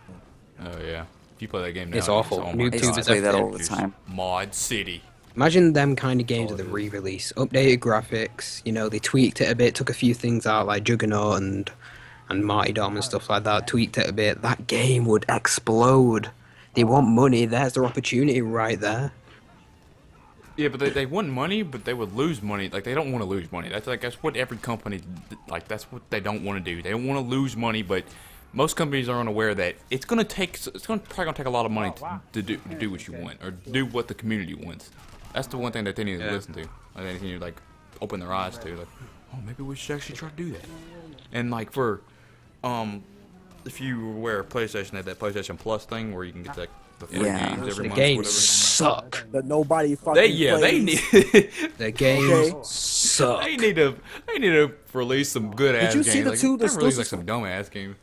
Oh yeah. If you play that game now, It's awful. Oh I my used to YouTubers play that everything. all the time. Mod City. Imagine them kind of games with a re-release, updated graphics. You know, they tweaked it a bit, took a few things out like Juggernaut and Marty Dom and stuff like that. Tweaked it a bit. That game would explode. They want money. There's their opportunity right there. Yeah, but they want money, but they would lose money. Like, they don't want to lose money. That's what every company, like, that's what they don't want to do. They don't want to lose money, but most companies are unaware that it's gonna probably gonna take a lot of money to do what you want, or do what the community wants. That's the one thing that they need to listen to. Like, they need to, like, open their eyes to. Like, oh, maybe we should actually try to do that. And, like, for, if you were aware of PlayStation, had that PlayStation Plus thing where you can get like the free Yeah. games every The month. games Whatever. suck. That nobody fucking They plays. need The games Okay. suck. they need to release some good ass you games. see the like, two they release like exclusives? some dumb ass games.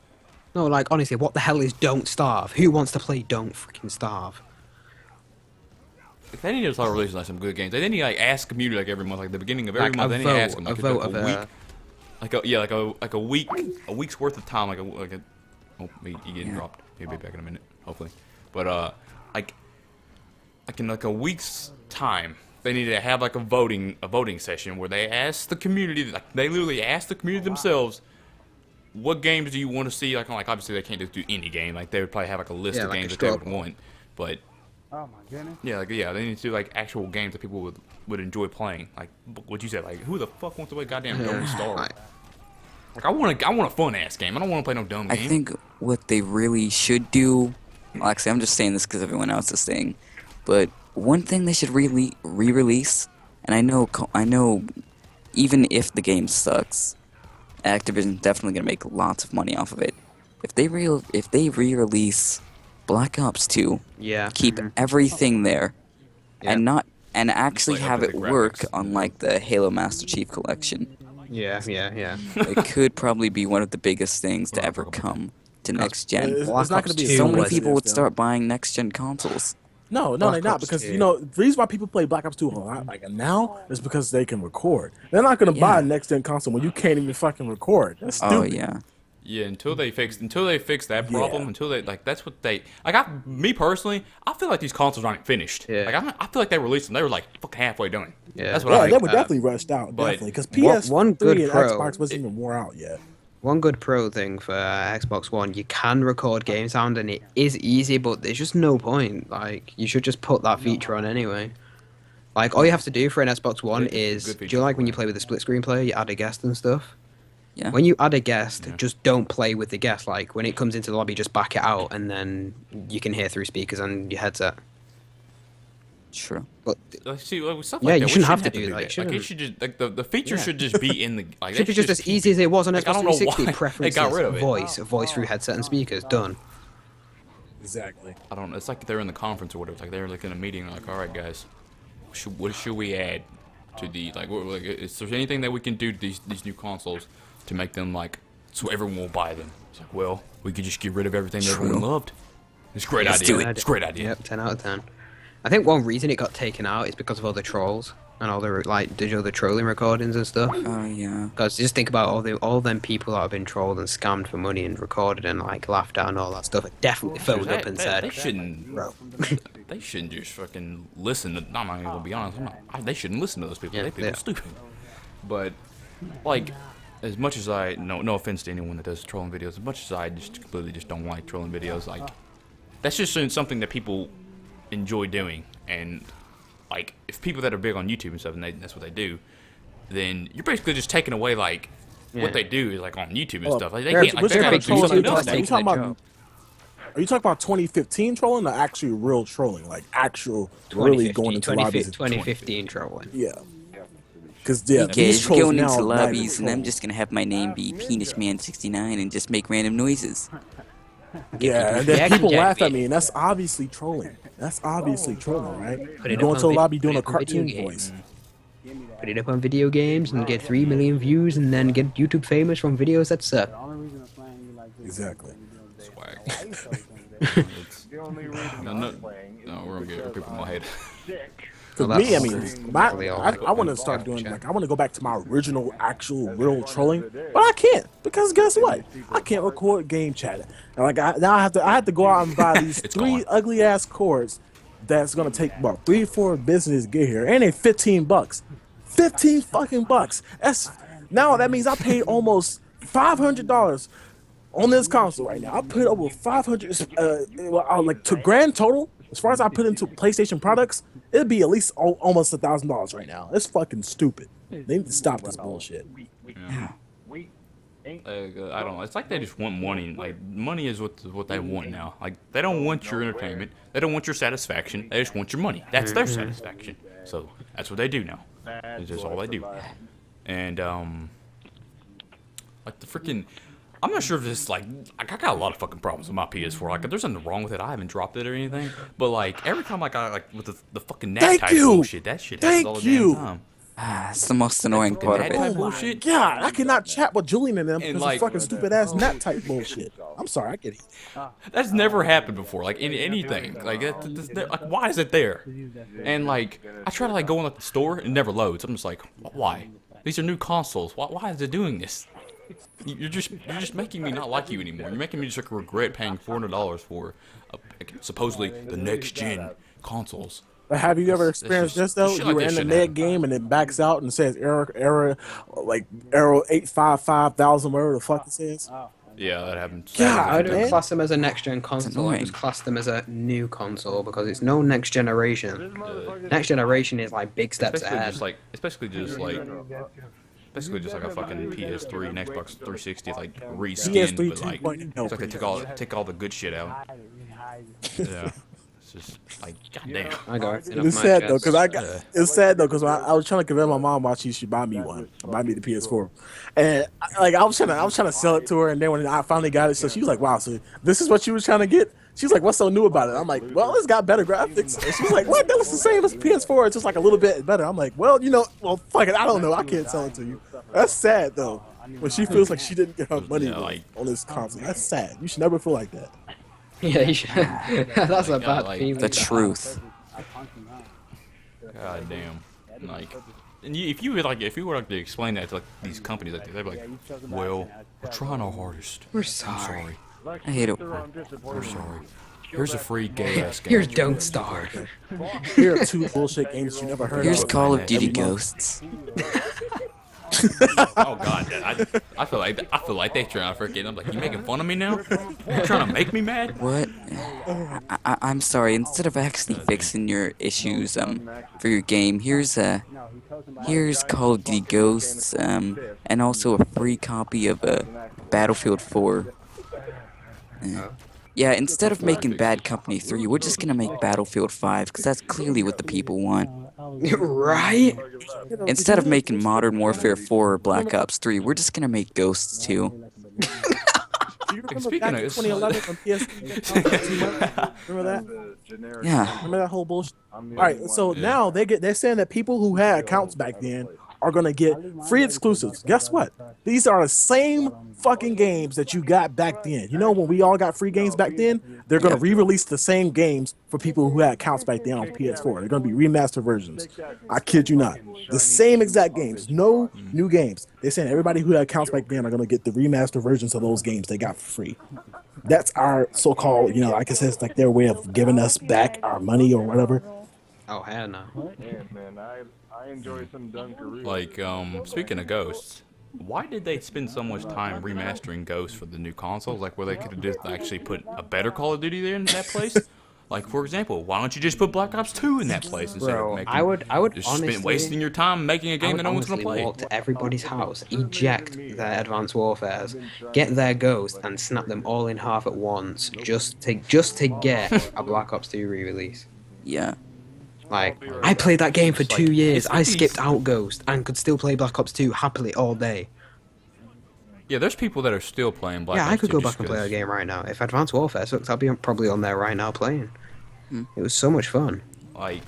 No, like honestly, what the hell is Don't Starve? Who wants to play Don't freaking Starve? If they need to start releasing like some good games, they need to like ask community like every month, like the beginning of every Like month. a They need to ask them like, vote, a vote like of a a- week, a week's worth of time, oh, you getting dropped. He'll be back in a minute, hopefully. But like in like a week's time, they need to have like a voting session where they ask the community, like they literally ask the community themselves, what games do you want to see? Like obviously they can't just do any game. Like they would probably have like a list of like a games that they straw would poll. want, but. Oh my goodness. Yeah, they need to do like actual games that people would enjoy playing. Like what you said, like who the fuck wants to play goddamn Don't Starve? Like, Like I want a fun ass game. I don't want to play no dumb I game. think what they really should do, well, actually, I'm just saying this because everyone else is saying, but one thing they should really re-release, and I know, even if the game sucks, Activision's definitely gonna make lots of money off of it. If they re-release Black Ops 2, yeah. keep everything there, Yeah. and actually like have it updated work graphics. on like the Halo Master Chief Collection. Yeah. It could probably be one of the biggest things to ever come to next gen. It's Black not Ops going to be 2 So many was- people would though. start buying next gen consoles. No, Black they're not, Ops because 2. you know the reason why people play Black Ops 2 a lot like now is because they can record. They're not gonna buy a Yeah. next gen console when you can't even fucking record. That's stupid. Oh yeah. Yeah, until they fix that problem, Yeah. until they like that's what they like. Me personally, I feel like these consoles aren't finished. Yeah. Like I feel like they released them. They were like fucking halfway done. Yeah. That's what Yeah, I they think. were definitely rushed out, but definitely, because one PS3 good and pro- Xbox wasn't even wore out yet. One good pro thing for Xbox One, you can record game sound and it is easy, but there's just no point. Like, you should just put that feature on anyway. Like, all you have to do for an Xbox One Yeah, it's a is, good do feature you like for when it. you play with a split screen player, you add a guest and stuff? Yeah. When you add a guest, just don't play with the guest. Like, when it comes into the lobby, just back it out and then you can hear through speakers and your headset. True. But Like, see, like, with stuff Yeah, like you that, we shouldn't have to do do that. that. Like, Shouldn't- it should just like the feature should just be in the like. it should they be just as keep- easy as it was on like, I Xbox don't know 360. why they Preferences, got rid of it. voice through headset and speakers, done. Exactly. I don't know. It's like they're in the conference or whatever. It's like they're like in a meeting. Like, all right, guys, what should we add to the like? Is there anything that we can do to these new consoles to make them like so everyone will buy them? It's like, well, we could just get rid of everything that everyone loved. It's a great Let's idea. do it. It's a great idea. Yep, 10 out of 10. I think one reason it got taken out is because of all the trolls and all the like digital trolling recordings and stuff. Oh yeah. Because just think about all them people that have been trolled and scammed for money and recorded and like laughed at and all that stuff. It definitely phoned up and They said, shouldn't. "Bro, They shouldn't just fucking listen to. I'm not even gonna be honest. They shouldn't listen to those people. Yeah, They people yeah. are stupid. But like, as much as I no offense to anyone that does trolling videos, as much as I just completely just don't like trolling videos, like that's just something that people enjoy doing. And like, if people that are big on YouTube and stuff, and that's what they do, then you're basically just taking away like Yeah. what they do is like on YouTube and Well, stuff. Like they they're- can't like which they they're gotta big do something YouTube else. plus Are you taking talking their about? job. Are you talking about 2015 trolling or actually real trolling, like actual really going into lobbies? 2015 trolling. Yeah. Because yeah, Okay, these if you're trolls going now into are not even lobbies and I'm trolls. just gonna have my name be PenishMan69 and just make random noises. Yeah, and Yeah, then people yeah, laugh yeah. at me, and that's obviously trolling. That's obviously trolling, right? Put You it go up into a on lobby vid- doing a put it up on cartoon video voice. Put it up on video games and get 3 million views and then get YouTube famous from videos that suck. The only reason I'm playing you like this Exactly. is Swag. I used to always think It's- the only reason No, I'm no, playing is no, we're gonna get people in my head. sick. For Well, me, I that's mean, really all I want to start doing like I want to go back to my original, actual, real trolling, but I can't because guess what? I can't record game chat. And like now I have to go out and buy these It's 3 gone. ugly ass cords. That's gonna take about 3-4 business to get here, and they $15. 15 fucking bucks. That's now that means I paid almost $500 on this console right now. I put over 500, like to grand total. As far as I put into PlayStation products, it'd be at least almost $1,000 right now. It's fucking stupid. They need to stop this bullshit. I don't know. It's like they just want money. Like money is what they want now. Like they don't want your entertainment. They don't want your satisfaction. They just want your money. That's their satisfaction. So that's what they do now. It's just all they do. And like the freaking. I'm not sure if this like I got a lot of fucking problems with my PS4. Like, there's nothing wrong with it. I haven't dropped it or anything. But like every time like I like with the fucking nap Thank type you. bullshit, that shit happens all the Thank you. damn time. It's the most annoying part of that it. type Oh my bullshit. god, I cannot chat with Julian and them And, because like- of fucking stupid ass net type bullshit. I'm sorry, I get it. That's never happened before. Like in anything. Like like why is it there? And like I try to like go in like the store and it never loads. I'm just like, why? These are new consoles. Why is it doing this? You're just making me not like you anymore. You're making me just like regret paying $400 for supposedly the next gen consoles. But have you ever That's experienced just- this though? shit You like were this in the shouldn't mid happen. game and it backs out and says error 855,000 whatever the fuck it says. Yeah, that happens. God, I don't man. class them as a next gen console. I annoying. just class them as a new console because it's no next generation. Next generation is like big steps ahead. It's basically just like a fucking PS3 and Xbox 360 like reskin, PS3 but like 2.0 it's like they take all the good shit out. Yeah, it's just like goddamn. I got it. It's sad though, cause it's sad though, cause I was trying to convince my mom why she should buy me one, buy me the PS4, and I was trying to sell it to her, and then when I finally got it, so she was like, "Wow, so this is what you was trying to get?" She's like, "What's so new about it?" I'm like, "Well, it's got better graphics." And she's like, "What? That was the same as PS4. It's just like a little bit better." I'm like, "Well, fuck it. I don't know. I can't sell it to you." That's sad though. When she feels like she didn't get her money Yeah, like- on this console, that's sad. You should never feel like that. Yeah, you should. That's a bad like, feeling. The truth. God damn. Like, and if you were like to explain that to like these companies, like they'd be like, "Well, we're trying our hardest. We're I'm sorry. sorry. I hate it. We're sorry. Here's a free gay ass game." Here's Don't Starve. Here are two bullshit games you never heard Here's of. Call of Duty Every month. Ghosts. Oh god, I feel like they trying to freaking. I'm like, you making fun of me now? You trying to make me mad? What? I'm sorry. Instead of actually fixing your issues for your game, here's Call of Duty Ghosts and also a free copy of Battlefield 4. Yeah, instead of making Bad Company 3, we're just gonna make Battlefield 5 because that's clearly what the people want. Right? Instead of making Modern Warfare 4 or Black Ops 3, we're just gonna make Ghosts 2. Do you remember Speaking back of- in 2011 when PS3 remember that? Yeah. Remember that whole bullshit? All right, so now they're saying that people who had accounts back then are gonna get free exclusives. Guess what? These are the same fucking games that you got back then. You know when we all got free games back then? They're gonna re-release the same games for people who had accounts back then on PS4. They're gonna be remastered versions. I kid you not. The same exact games, no new games. They're saying everybody who had accounts back then are gonna get the remastered versions of those games they got for free. That's our so-called, like I said, it's like their way of giving us back our money or whatever. Oh, hell no. Yeah, man, I enjoy some Dunkaroo. Like, speaking of Ghosts, why did they spend so much time remastering Ghosts for the new consoles? Like, where they could have just actually put a better Call of Duty there in that place? Like, for example, why don't you just put Black Ops 2 in that place instead Bro, of making... I would just honestly... spend wasting your time making a game that no one's gonna play. Walk to everybody's house, eject their Advanced Warfares, get their Ghost, and snap them all in half at once, just to get a Black Ops 2 re-release. Yeah. Like, I played that game for It's 2 like- years. it's I like skipped these- out Ghost and could still play Black Ops 2 happily all day. Yeah, there's people that are still playing Black Yeah, Ops I could 2 go just back and play that 'cause, game right now. If Advanced Warfare sucks, I'll be probably on there right now playing. Hmm. It was so much fun. like...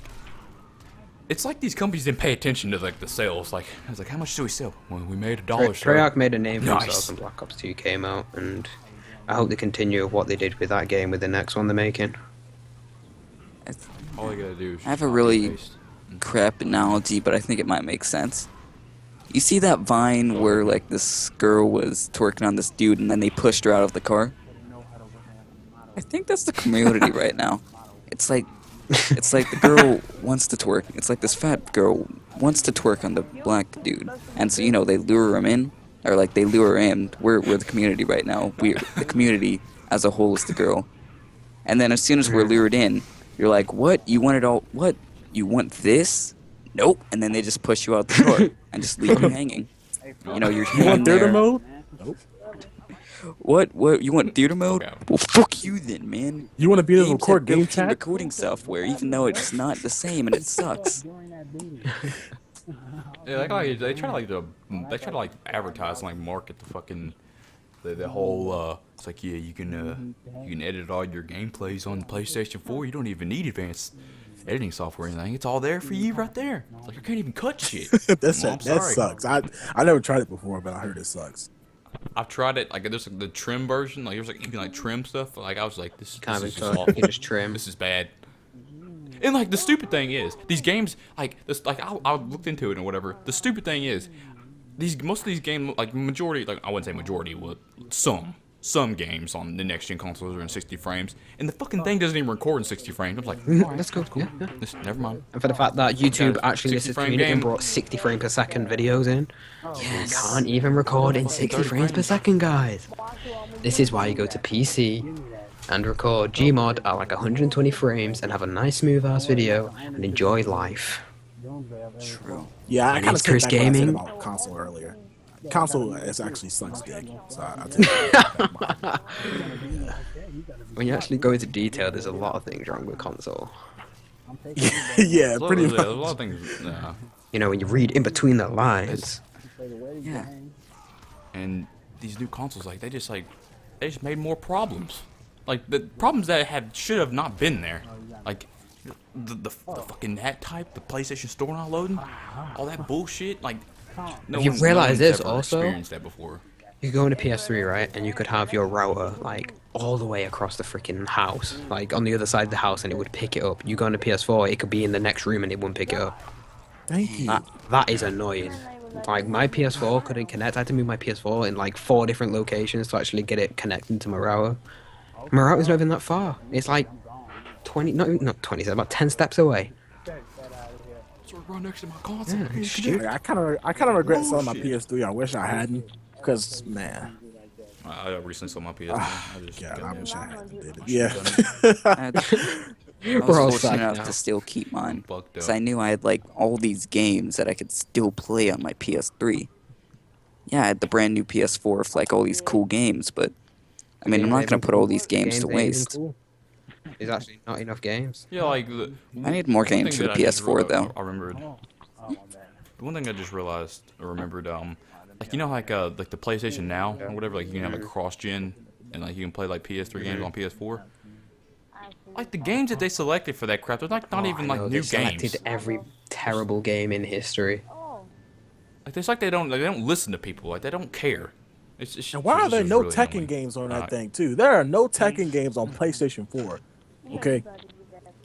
It's like these companies didn't pay attention to like the sales. Like, I was like, how much do we sell? Well, we made $1, sir. Treyarch made a name for Nice. themselves when Black Ops 2 came out, and I hope they continue what they did with that game with the next one they're making. All you gotta do is I have just a really copy-paste. crap analogy, but I think it might make sense. You see that Vine where like this girl was twerking on this dude and then they pushed her out of the car? I think that's the community right now. It's like the girl wants to twerk. It's like this fat girl wants to twerk on the black dude. And so, they lure him in, or like they lure her in. We're the community right now. The community as a whole is the girl. And then as soon as we're lured in, you're like, what? You want it all? What? You want this? Nope. And then they just push you out the door and just leave you hanging. You're You hanging want theater there. mode? What? You want theater mode? Okay. Well, fuck you then, man. You want to be able to Games record have game built-in chat? recording software, even though it's not the same and it sucks. Yeah, they try to like advertise and like market the fucking the whole it's like, yeah, you can edit all your gameplays on the PlayStation 4. You don't even need advanced editing software or anything. It's all there for you right there. It's like I can't even cut shit. That's Well, I'm that sorry. sucks. I never tried it before, but I heard it sucks. I've tried it. Like there's like the trim version. Like there's like you can like trim stuff. Like I was like this Can't is even just touch. awful. You just trim. This is bad. And like the stupid thing is, these games like this. Like I looked into it and whatever. The stupid thing is, most of these games, like majority, like I wouldn't say majority, but some games on the next gen consoles are in 60 frames, and the fucking thing doesn't even record in 60 frames. I'm like, Let's go. Yeah, yeah. never mind. And for the fact that YouTube Got a actually 60 listens to frame community and game. brought 60 frame per second videos in, Yes. you can't even record in 60 30 frames per frames. second, guys. This is why you go to PC and record Gmod at like 120 frames and have a nice smooth ass video and enjoy life. True. Yeah, I My kind of name's said Chris back what I said Gaming. about console earlier. Console is actually sucks dick. So I take that. When you actually go into detail, there's a lot of things wrong with console. Yeah, pretty There's much. a lot of things. You know, when you read in between the lines. Yeah. And these new consoles, like they just made more problems. Like the problems that should have not been there. Like the fucking that type, the PlayStation Store not loading, all that bullshit. Like no You one- realize one's this ever also? experienced that before. You go into PS3, right, and you could have your router, like, all the way across the freaking house. Like, on the other side of the house, and it would pick it up. You go into PS4, it could be in the next room, and it wouldn't pick it up. Thank you. That is annoying. Like, my PS4 couldn't connect. I had to move my PS4 in, like, 4 different locations to actually get it connected to my router. My router's not even that far. It's, like, 20, not 20, it's about 10 steps away. So right next to my console. Yeah, it's stupid. I kind of regret selling my Bullshit. PS3. I wish I hadn't, because man, I recently sold my PS3. I just God, I goddamn- wish I hadn't did it. I Yeah. should've done I was We're all fortunate psyched enough now. to still keep mine. Fucked Because up. I knew I had like all these games that I could still play on my PS3. Yeah, I had the brand new PS4 with like all these cool games, but I mean, I'm not gonna put all these games to ain't even waste. cool. There's actually not enough games. Yeah, like I need more one thing games for the that I just PS4 though. I remembered. The one thing I just realized or remembered, like you know, like the PlayStation Now or whatever, like you can have like cross-gen and like you can play like PS3 games on PS4. Like the games that they selected for that crap, they're like not even I like know, new they selected games. every terrible game in history. Like it's like they don't listen to people. Like they don't care. It's And why are it's there just no really Tekken annoying. games on that Uh, thing too? There are no Tekken games on PlayStation 4. Okay.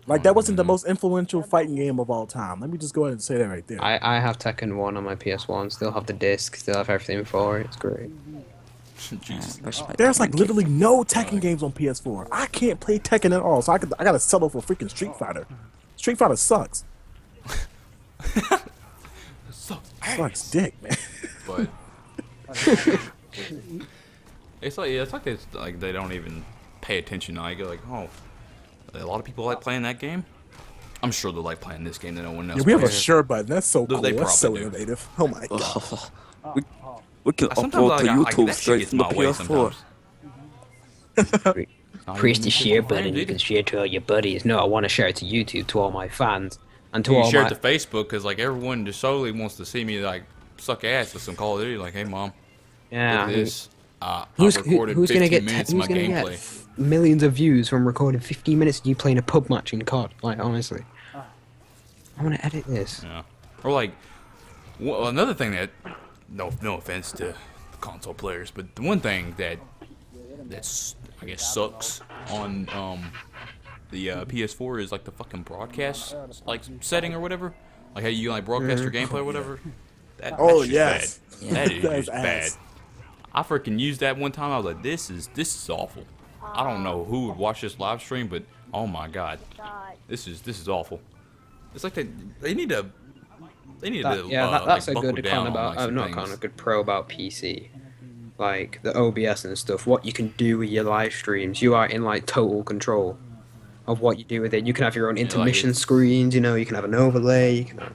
Like that wasn't the most influential fighting game of all time. Let me just go ahead and say that right there. I have Tekken 1 on my PS1, still have the disc, still have everything for it. It's great. Jesus. There's like literally no Tekken games on PS4. I can't play Tekken at all, so I gotta settle for freaking Street Fighter. Street Fighter sucks. Sucks dick, man. But it's like they don't even pay attention. Now. I go like, oh, a lot of people like playing that game. I'm sure they like playing this game that no one else. Yeah, we have a plays. sure button. That's so They cool. That's so probably do. innovative. Oh my god. We can Sometimes upload like, to like, YouTube that shit straight gets from the my way PS4. sometimes. Not Press even the share YouTube button, friends you either. can share to all your buddies. No, I want to share it to YouTube, to all my fans, and to You all share my... it to Facebook because like everyone just solely wants to see me like suck ass with some Call of Duty. Like, hey mom, yeah, look at this. I who's recorded who's 15 gonna get minutes who's of my gonna get gameplay. millions of views from recording 15 minutes of you playing a pub match in COD? Like, honestly, I want to edit this. Yeah. Or like, well, another thing that, no offense to the console players, but the one thing that's I guess sucks on the PS4 is like the fucking broadcast like setting or whatever. Like how you like broadcast your gameplay or whatever. Oh, That's just yes. bad. That is That is just bad. ass. I freaking used that one time. I was like, this is awful. I don't know who would watch this live stream, but oh my god, this is awful. It's like they need to That's like, a buckle good down con on, about like, some not things. con, a good pro about PC. Like the OBS and stuff, what you can do with your live streams, you are in like total control of what you do with it. You can have your own like intermission it's- screens, you know, you can have an overlay, you can have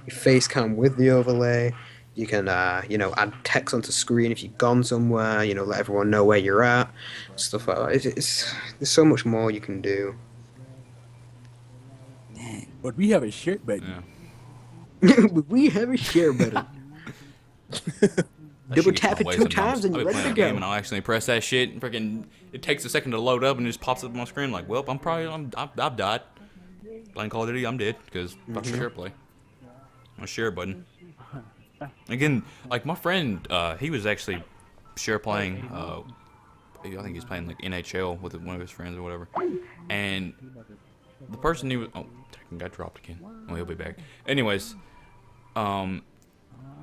your face cam with the overlay, you can add text onto screen if you've gone somewhere, let everyone know where you're at, stuff like that. There's so much more you can do. But we have a shit button. Yeah. We have a share button. That Double shit gets tap my it way 2 sometimes. times and I'll you're be ready playing to a game go. and I'll accidentally press that shit and freaking it takes a second to load up and it just pops up on my screen like, well, I've died. playing Call of Duty, I'm dead because fuck share play. My share button. Again, like my friend, he was actually share playing. I think he's playing like NHL with one of his friends or whatever, and the person he was Tekken got dropped again. Oh, he'll be back. Anyways,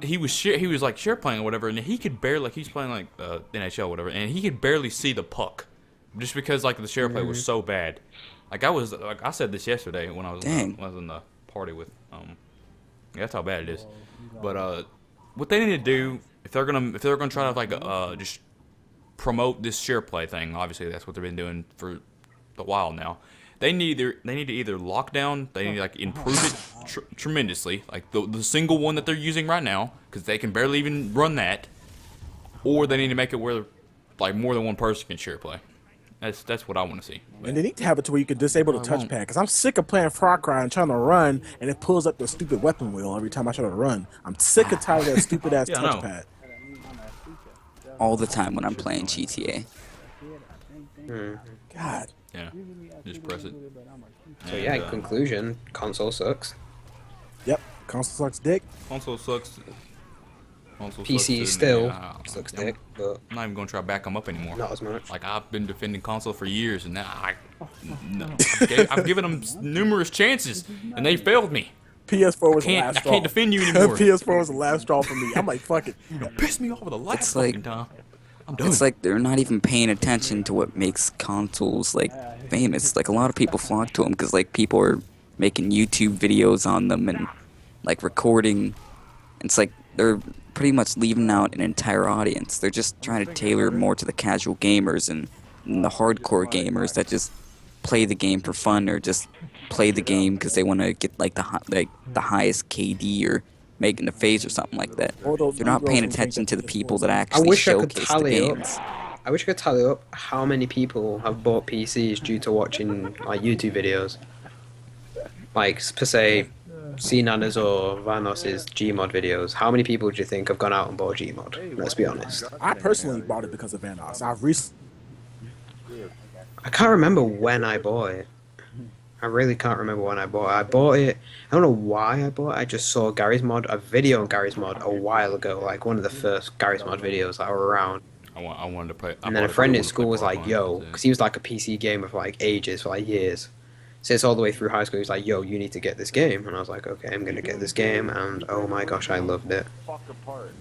he was like share playing or whatever, and he could barely he's playing like NHL or whatever, and he could barely see the puck, just because like the share play was so bad. Like I said this yesterday when I was in the party with that's how bad it is. But what they need to do if they're gonna try to like just promote this share play thing, obviously that's what they've been doing for a while now. They need to either lock down, they need to like improve it tremendously, like the single one that they're using right now, because they can barely even run that, or they need to make it where like more than one person can share play. That's what I want to see. And they need to have it to where you can disable the touchpad, because I'm sick of playing Far Cry and trying to run, and it pulls up the stupid weapon wheel every time I try to run. I'm sick and tired of that stupid ass touchpad. All the time when I'm playing GTA. God. Yeah, just press it. So yeah, in conclusion, console sucks. Yep. Console sucks dick. Console sucks. Console PC sucks still sucks dick, but I'm not even gonna try to back them up anymore. not as much. Like I've been defending console for years, and now I've given them numerous chances, and they failed me. PS4 was the last I straw. can't defend you anymore. PS4 was the last straw for me. I'm like, fuck it. You pissed me off with the last It's like- fucking time. I'm done. It's like they're not even paying attention to what makes consoles like famous. Like a lot of people flock to them because like people are making YouTube videos on them and like recording. It's like they're pretty much leaving out an entire audience. They're just trying to tailor more to the casual gamers and the hardcore gamers that just play the game for fun or just play the game because they want to get like the highest KD or making the phase or something like that. They're not paying attention to the people that actually wish I could showcase the tally up. games. I wish I could tally up how many people have bought PCs due to watching like YouTube videos. Like per se, CNANA's or Vanos's Gmod videos. How many people do you think have gone out and bought Gmod? Let's be honest. I personally bought it because of Vanos. I've recently. I can't remember when I bought it. I really can't remember when I bought it. I bought it. I don't know why I bought it. I just saw a video on Gary's Mod a while ago, like one of the first Gary's Mod videos that were around. I wanted to play. And then a friend in school was like, "Yo," because he was like a PC gamer for like ages, for like years. Since all the way through high school, he was like, "Yo, you need to get this game," and I was like, "Okay, I'm gonna get this game," and oh my gosh, I loved it. Fuck apart.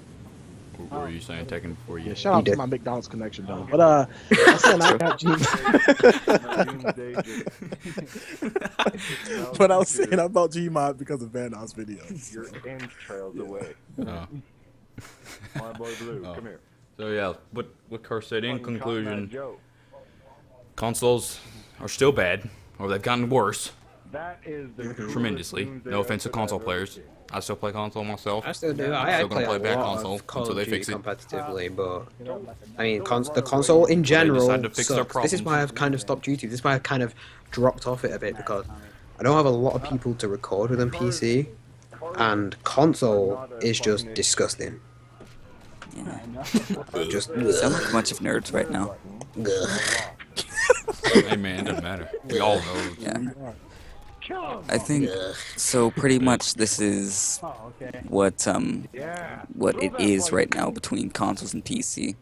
What were you saying, Tekken, before you? Yeah, shout out to my McDonald's connection though. But I said I got But I was saying I bought Gmod because of Vanos videos. Your entrails away. Oh. My boy Blue, come here. So yeah, what Carr said in Fucking conclusion, Combat Joe. consoles are still bad, or they've gotten worse That is the tremendously. No offense to console players. I still play console myself. I still do. I'm I still play gonna play a back lot console of Call until of they Duty fix it. competitively, but I mean, the console in general decide to fix their sucks. This is why I've kind of stopped YouTube. This is why I've kind of dropped off it a bit, because I don't have a lot of people to record with on PC, and console is just disgusting. Yeah. Just Sound like a bunch of nerds right now. Hey man, it doesn't matter. We all know. Yeah. I think so. Pretty much, this is what it is right now between consoles and PC.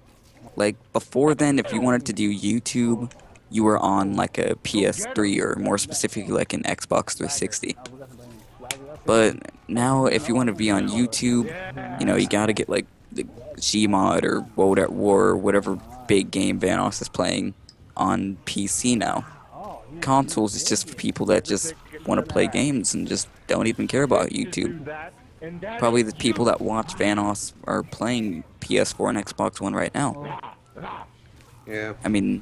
Like before then, if you wanted to do YouTube, you were on like a PS3 or more specifically like an Xbox 360. But now, if you want to be on YouTube, you know you gotta get like the Gmod or whatever big game Vanos is playing on PC now. Consoles is just for people that just want to play games and just don't even care about YouTube. Probably the people that watch Vanos are playing PS4 and Xbox One right now. yeah. I mean,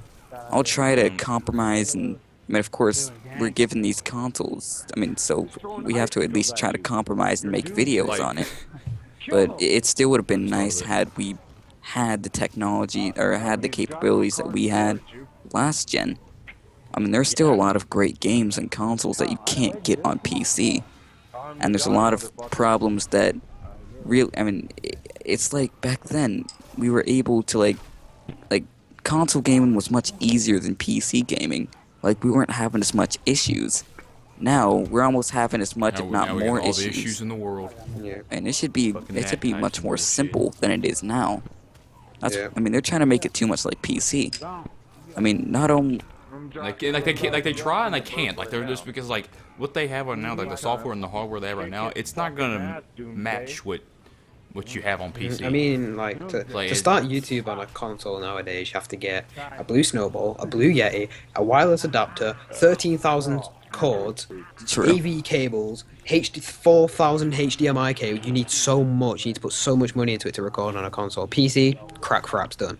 I'll try to compromise, and I mean, of course, we're given these consoles. I mean, so we have to at least try to compromise and make videos on it. But it still would have been nice had we had the technology or had the capabilities that we had last gen. I mean, there's still a lot of great games and consoles that you can't get on PC. And there's a lot of problems that I mean, it's like back then, we were able to like console gaming was much easier than PC gaming. Like, we weren't having as much issues. now we're almost having as much, Now, if not now we more got all the issues issues. in the world. Yeah. And it should be Fucking much more bullshit. simple than it is now. Yeah. I mean, they're trying to make it too much like PC. I mean, not only Like they can't, like they try and they can't. Like they're just because like what they have right now, like the software and the hardware they have right now, it's not gonna match what you have on PC. I mean, like, to start YouTube on a console nowadays, you have to get a blue snowball, a blue Yeti, a wireless adapter, 13,000 cords, True. AV cables, 4,000 HDMI cables. You need so much. You need to put so much money into it to record on a console. PC, crack crap's done.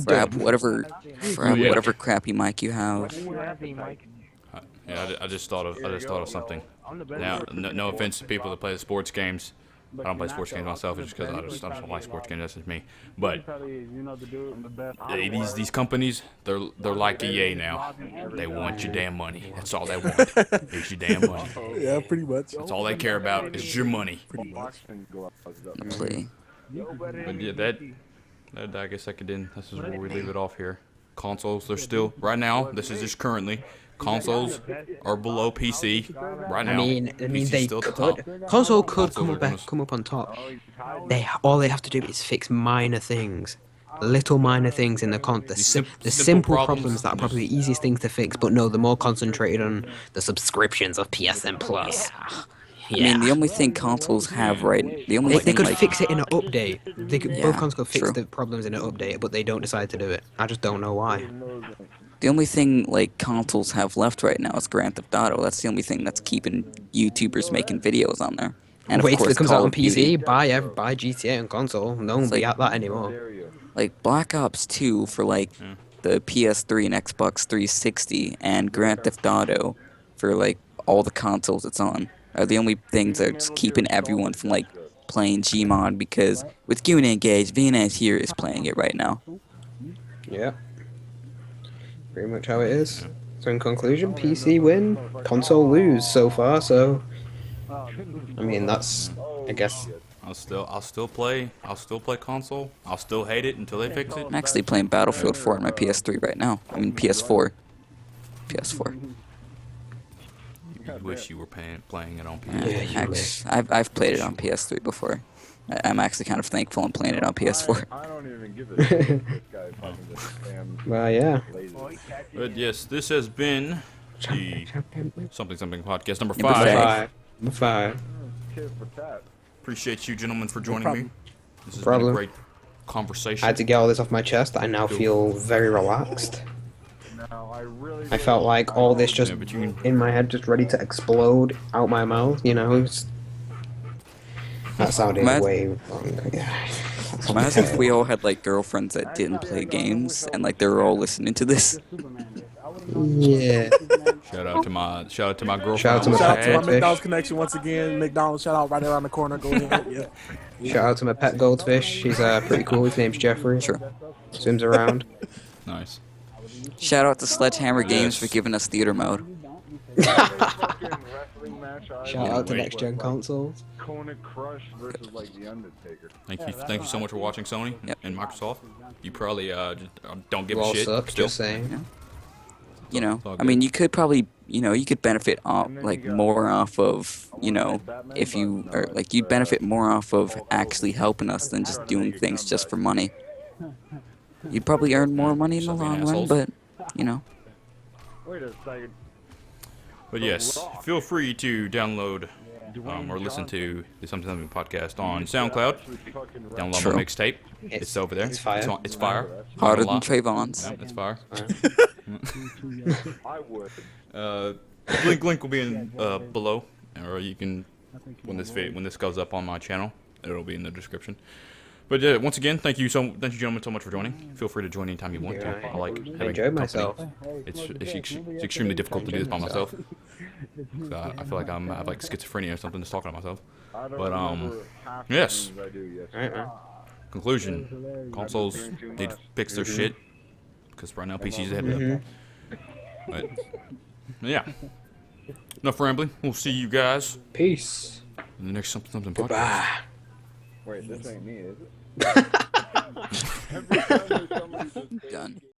grab whatever Yeah. whatever crappy mic you have. Yeah, I just thought of something. Now, no offense to people that play the sports games. I don't play sports games myself, it's just because I just don't like sports games. That's just me. But these companies, they're like EA now. They want your damn money. That's all they want. Is your damn money. Yeah, pretty much. That's all they care about is your money. Pretty much. Play. But yeah, that I guess I could end. This is where we leave it off here. Consoles, they're still right now. This is just currently. Consoles are below PC right now. I mean, PC's they still at the top. could. Console could Consoles are gonna come up on top. All they have to do is fix minor things, little minor things in the simple simple problems. problems that are probably the easiest things to fix. But no, they're more concentrated on the subscriptions of PSN Plus. I mean, the only thing consoles have the only They thing could like fix it in an update. They could, Yeah, both consoles could fix true. the problems in an update, but they don't decide to do it. I just don't know why. the only thing like consoles have left right now is Grand Theft Auto. That's the only thing that's keeping YouTubers making videos on there. And of Wait till course, it comes Call out on of Duty. PC. Buy GTA on console. No one will be at that anymore. Like Black Ops 2 for like the PS3 and Xbox 360, and Grand Theft Auto for like all the consoles it's on are the only things that's keeping everyone from like playing Gmod, because with Q and Engage, VNS here is playing it right now. Yeah. Pretty much how it is. So in conclusion, PC win, console lose so far. So, I mean, that's, I guess. I'll still play console. I'll still hate it until they fix it. I'm actually playing Battlefield 4 on my PS3 right now. I mean PS4. PS4. You wish you were playing it on Yeah, PC. I've played it on PS3 before. I'm actually kind of thankful I'm playing it on PS4. I don't even give a shit if this guy fucking just spams Well, yeah. lazy. But yes, this has been the something podcast number Number 5. Five. Tit for tat. Appreciate you gentlemen for joining me. problem. This has Problem. been a great conversation. I had to get all this off my chest. I now feel very relaxed. Now, I really I felt like all this just Yeah, but you can- in my head, just ready to explode out my mouth. You know, that sounded Imagine- way wrong. Yeah. Imagine if we all had like girlfriends that didn't play games and like they were all listening to this. Yeah. Shout out to my girlfriend. Shout out to my Shout out to my Catfish. McDonald's connection once again. McDonald's shout out right around the corner. Go ahead. Yeah. Shout out to my pet goldfish. He's pretty cool. His name's Jeffrey. Sure. Swims around. Nice. Shout out to Sledgehammer Games for giving us theater mode. fucking wrestling match. Shout out to wait. next gen consoles. Kona Crush versus like the Undertaker. Thank you so much for watching, Sony Yep. and Microsoft. You probably just, don't give You a all shit. suck. Still. Just saying. You know, It's all I mean, good. you could probably, you could benefit off like more off of, if you or like you'd benefit more off of actually helping us than just doing things just for money. You'd probably earn more money in the Something long run, assholes. but Wait a second. But yes, feel free to download or listen to the Something podcast on SoundCloud. Download True. my mixtape. It's over there. It's fire. It's fire. harder Not than a lot. Trayvon's. Yeah, it's fire. I would. Link will be in below, or you can when this goes up on my channel, it'll be in the description. But once again, thank you gentlemen so much for joining. Feel free to join anytime you want to. I like having I enjoyed company. myself. It's extremely difficult to do this by myself. I feel like I have like schizophrenia or something just talking to myself. I don't But, remember half the yes. things I do yesterday. Alright, man. Conclusion: consoles need to fix their shit because right now PCs ahead of them. But yeah, enough rambling. We'll see you guys Peace. in the next something podcast. Bye. Wait, this ain't me, is it? Every time there's somebody that says- Done.